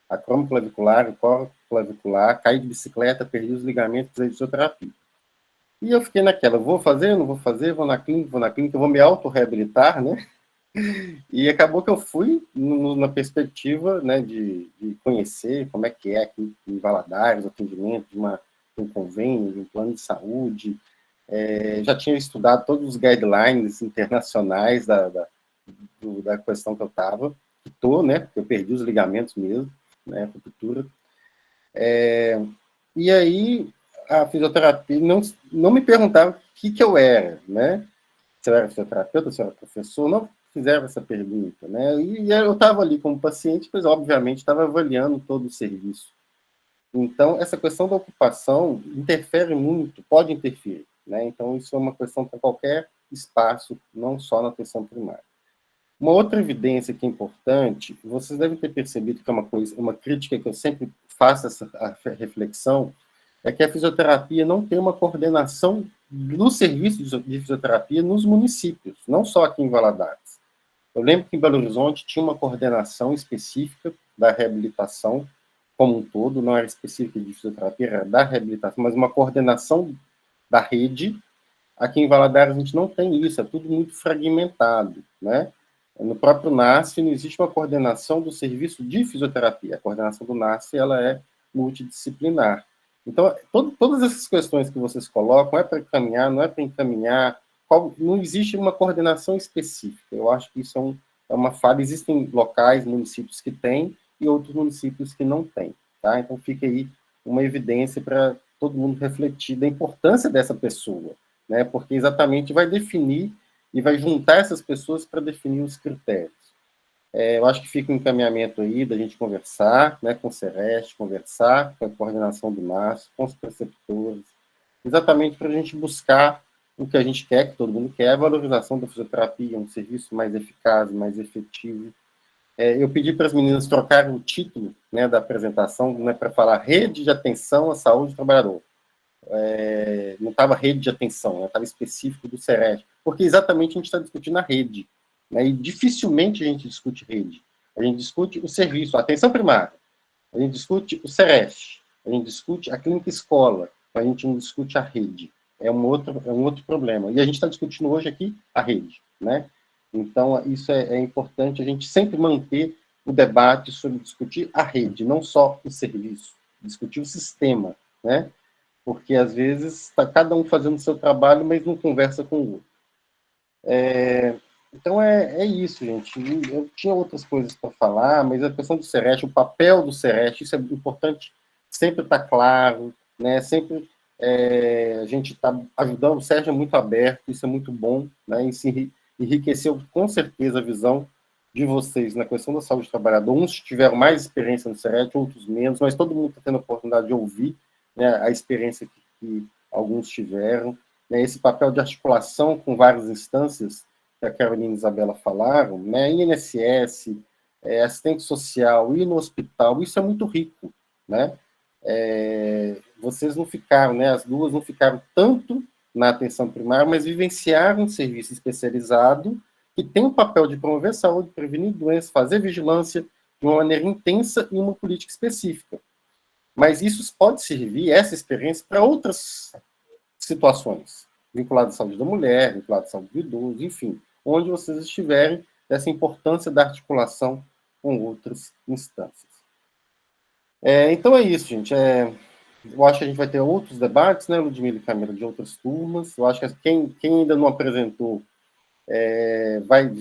acromioclavicular e coroclavicular, caí de bicicleta, perdi os ligamentos, precisei de fisioterapia. E eu fiquei naquela, vou fazer, não vou fazer, vou na clínica, vou me autorreabilitar, né? E acabou que eu fui na perspectiva, né, de conhecer como é que é aqui em Valadares, o atendimento de um convênio, de um plano de saúde. Já tinha estudado todos os guidelines internacionais da questão que eu estava, que estou, né, porque eu perdi os ligamentos mesmo, né, a ruptura. E aí, a fisioterapia não me perguntava o que eu era, né? Se eu era fisioterapeuta, se eu era professor, não fizeram essa pergunta, né? E eu estava ali como paciente, pois, obviamente, estava avaliando todo o serviço. Então, essa questão da ocupação interfere muito, pode interferir, né? Então, isso é uma questão para qualquer espaço, não só na atenção primária. Uma outra evidência que é importante, vocês devem ter percebido que é uma crítica que eu sempre faço essa reflexão, é que a fisioterapia não tem uma coordenação do serviço de fisioterapia nos municípios, não só aqui em Valadares. Eu lembro que em Belo Horizonte tinha uma coordenação específica da reabilitação como um todo, não era específica de fisioterapia, era da reabilitação, mas uma coordenação da rede. Aqui em Valadares a gente não tem isso, é tudo muito fragmentado, né? No próprio NASF não existe uma coordenação do serviço de fisioterapia. A coordenação do NASF ela é multidisciplinar. Então, todas essas questões que vocês colocam, é para encaminhar, não é para encaminhar, não existe uma coordenação específica. Eu acho que isso é uma falha. Existem locais, municípios que têm, e outros municípios que não têm. Tá? Então, fica aí uma evidência para todo mundo refletir da importância dessa pessoa, né? Porque exatamente vai definir e vai juntar essas pessoas para definir os critérios. Eu acho que fica um encaminhamento aí da gente conversar, né, com o Sereste, conversar com a coordenação do NASF, com os preceptores, exatamente para a gente buscar o que a gente quer, que todo mundo quer, a valorização da fisioterapia, um serviço mais eficaz, mais efetivo. Eu pedi para as meninas trocarem o título, né, da apresentação, né, para falar Rede de Atenção à Saúde do Trabalhador. Não estava rede de atenção, estava específico do Sereste, porque exatamente a gente está discutindo a rede. Né, e dificilmente a gente discute rede. A gente discute o serviço, a atenção primária. A gente discute o Sereste. A gente discute a clínica escola. A gente não discute a rede. É um outro problema. E a gente está discutindo hoje aqui a rede. Né? Então, isso é importante a gente sempre manter o debate sobre discutir a rede, não só o serviço, discutir o sistema. Né? Porque, às vezes, está cada um fazendo o seu trabalho, mas não conversa com o outro. Então, é isso, gente. Eu tinha outras coisas para falar, mas a questão do Sereste, o papel do Sereste, isso é importante sempre estar claro, né? Sempre a gente está ajudando, o Sérgio é muito aberto, isso é muito bom, né? Isso enriqueceu com certeza a visão de vocês na questão da saúde do trabalhador. Uns tiveram mais experiência no Sereste, outros menos, mas todo mundo está tendo a oportunidade de ouvir, né, a experiência que alguns tiveram, né? Esse papel de articulação com várias instâncias que a Carolina e a Isabela falaram, né, INSS, assistente social, ir no hospital, isso é muito rico, né? Vocês não ficaram, né, as duas não ficaram tanto na atenção primária, mas vivenciaram um serviço especializado que tem o papel de promover saúde, prevenir doenças, fazer vigilância de uma maneira intensa e uma política específica. mas isso pode servir, essa experiência, para outras situações, vinculadas à saúde da mulher, vinculadas à saúde do idoso, enfim, onde vocês estiverem, dessa importância da articulação com outras instâncias. Então é isso, gente. Eu acho que a gente vai ter outros debates, né, Ludmila e Camila, de outras turmas. Eu acho que quem ainda não apresentou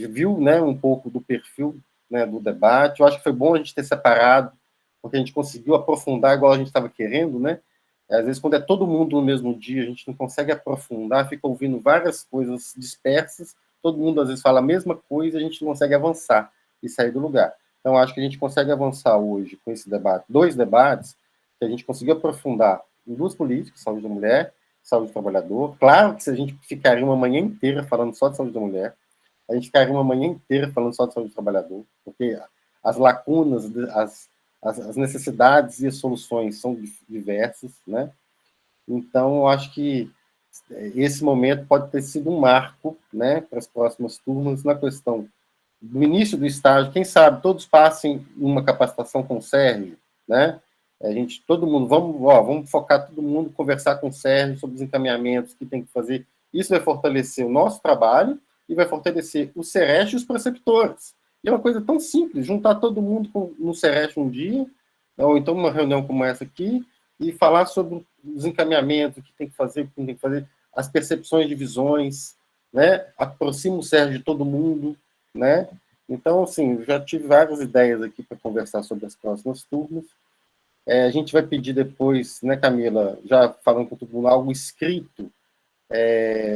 viu, né, um pouco do perfil, né, do debate. Eu acho que foi bom a gente ter separado, porque a gente conseguiu aprofundar igual a gente estava querendo, né? Às vezes, quando é todo mundo no mesmo dia, a gente não consegue aprofundar, fica ouvindo várias coisas dispersas, todo mundo às vezes fala a mesma coisa, a gente não consegue avançar e sair do lugar. Então, acho que a gente consegue avançar hoje com esse debate, 2 debates, que a gente conseguiu aprofundar em 2 políticas, saúde da mulher, saúde do trabalhador. Claro que se a gente ficaria uma manhã inteira falando só de saúde da mulher, a gente ficaria uma manhã inteira falando só de saúde do trabalhador, porque as lacunas, as necessidades e as soluções são diversas, né? Então, eu acho que esse momento pode ter sido um marco, né, para as próximas turmas na questão do início do estágio. Quem sabe todos passem uma capacitação com o Sérgio, né? Todo mundo, vamos focar todo mundo, conversar com o Sérgio sobre os encaminhamentos que tem que fazer. Isso vai fortalecer o nosso trabalho e vai fortalecer o Sereste e os preceptores. E é uma coisa tão simples, juntar todo mundo no Sereste um dia, ou então uma reunião como essa aqui, e falar sobre os encaminhamentos, o que tem que fazer, o que não tem que fazer, as percepções de visões, né? Aproxima o Sérgio de todo mundo, né? Então, assim, já tive várias ideias aqui para conversar sobre as próximas turmas. A gente vai pedir depois, né, Camila, já falando com todo mundo, algo escrito,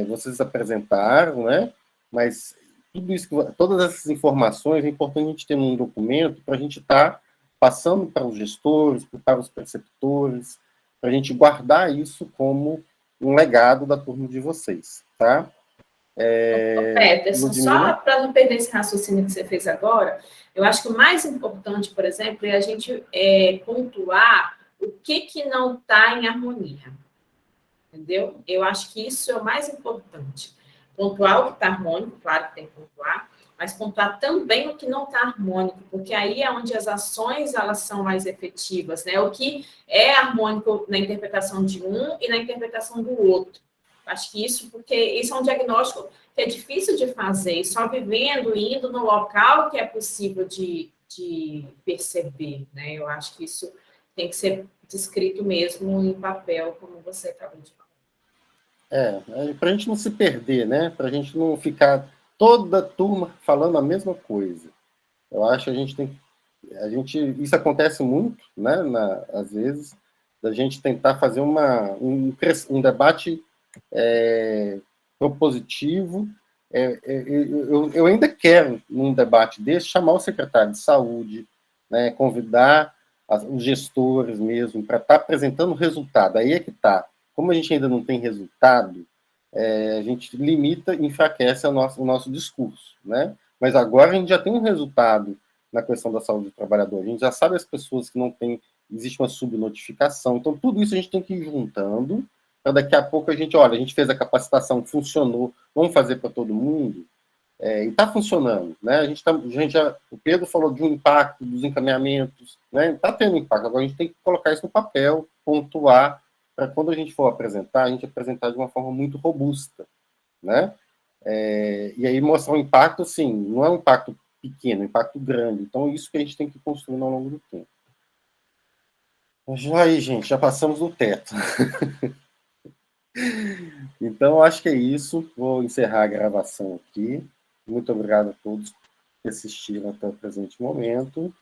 vocês apresentaram, né? Mas tudo isso, todas essas informações, é importante a gente ter um documento para a gente estar passando para os gestores, para os preceptores, para a gente guardar isso como um legado da turma de vocês, tá? Peterson, só para não perder esse raciocínio que você fez agora, eu acho que o mais importante, por exemplo, é a gente pontuar o que não está em harmonia. Entendeu? Eu acho que isso é o mais importante. Pontuar o que está harmônico, claro que tem que pontuar, mas pontuar também o que não está harmônico, porque aí é onde as ações elas são mais efetivas, né? O que é harmônico na interpretação de um e na interpretação do outro. Acho que porque isso é um diagnóstico que é difícil de fazer, e só vivendo, indo no local que é possível de perceber, né? Eu acho que isso tem que ser descrito mesmo em papel, como você acabou de falar. Para a gente não se perder, né? Para a gente não ficar toda turma falando a mesma coisa. Eu acho que isso acontece muito, né? Às vezes, da gente tentar fazer um debate propositivo. Eu ainda quero, num debate desse, chamar o secretário de saúde, né? Convidar os gestores mesmo, para estar apresentando o resultado. Aí é que está. Como a gente ainda não tem resultado, a gente limita e enfraquece o nosso discurso, né? Mas agora a gente já tem um resultado na questão da saúde do trabalhador. A gente já sabe as pessoas que não têm, existe uma subnotificação. Então, tudo isso a gente tem que ir juntando, para daqui a pouco a gente fez a capacitação, funcionou, vamos fazer para todo mundo. E está funcionando, né? O Pedro falou de um impacto dos encaminhamentos, né? Está tendo impacto. Agora a gente tem que colocar isso no papel, pontuar, para quando a gente for apresentar, a gente apresentar de uma forma muito robusta, né? E aí mostrar um impacto, assim, não é um impacto pequeno, é um impacto grande. Então, isso que a gente tem que construir ao longo do tempo. Aí, gente, já passamos do teto. Então, acho que é isso. Vou encerrar a gravação aqui. Muito obrigado a todos que assistiram até o presente momento.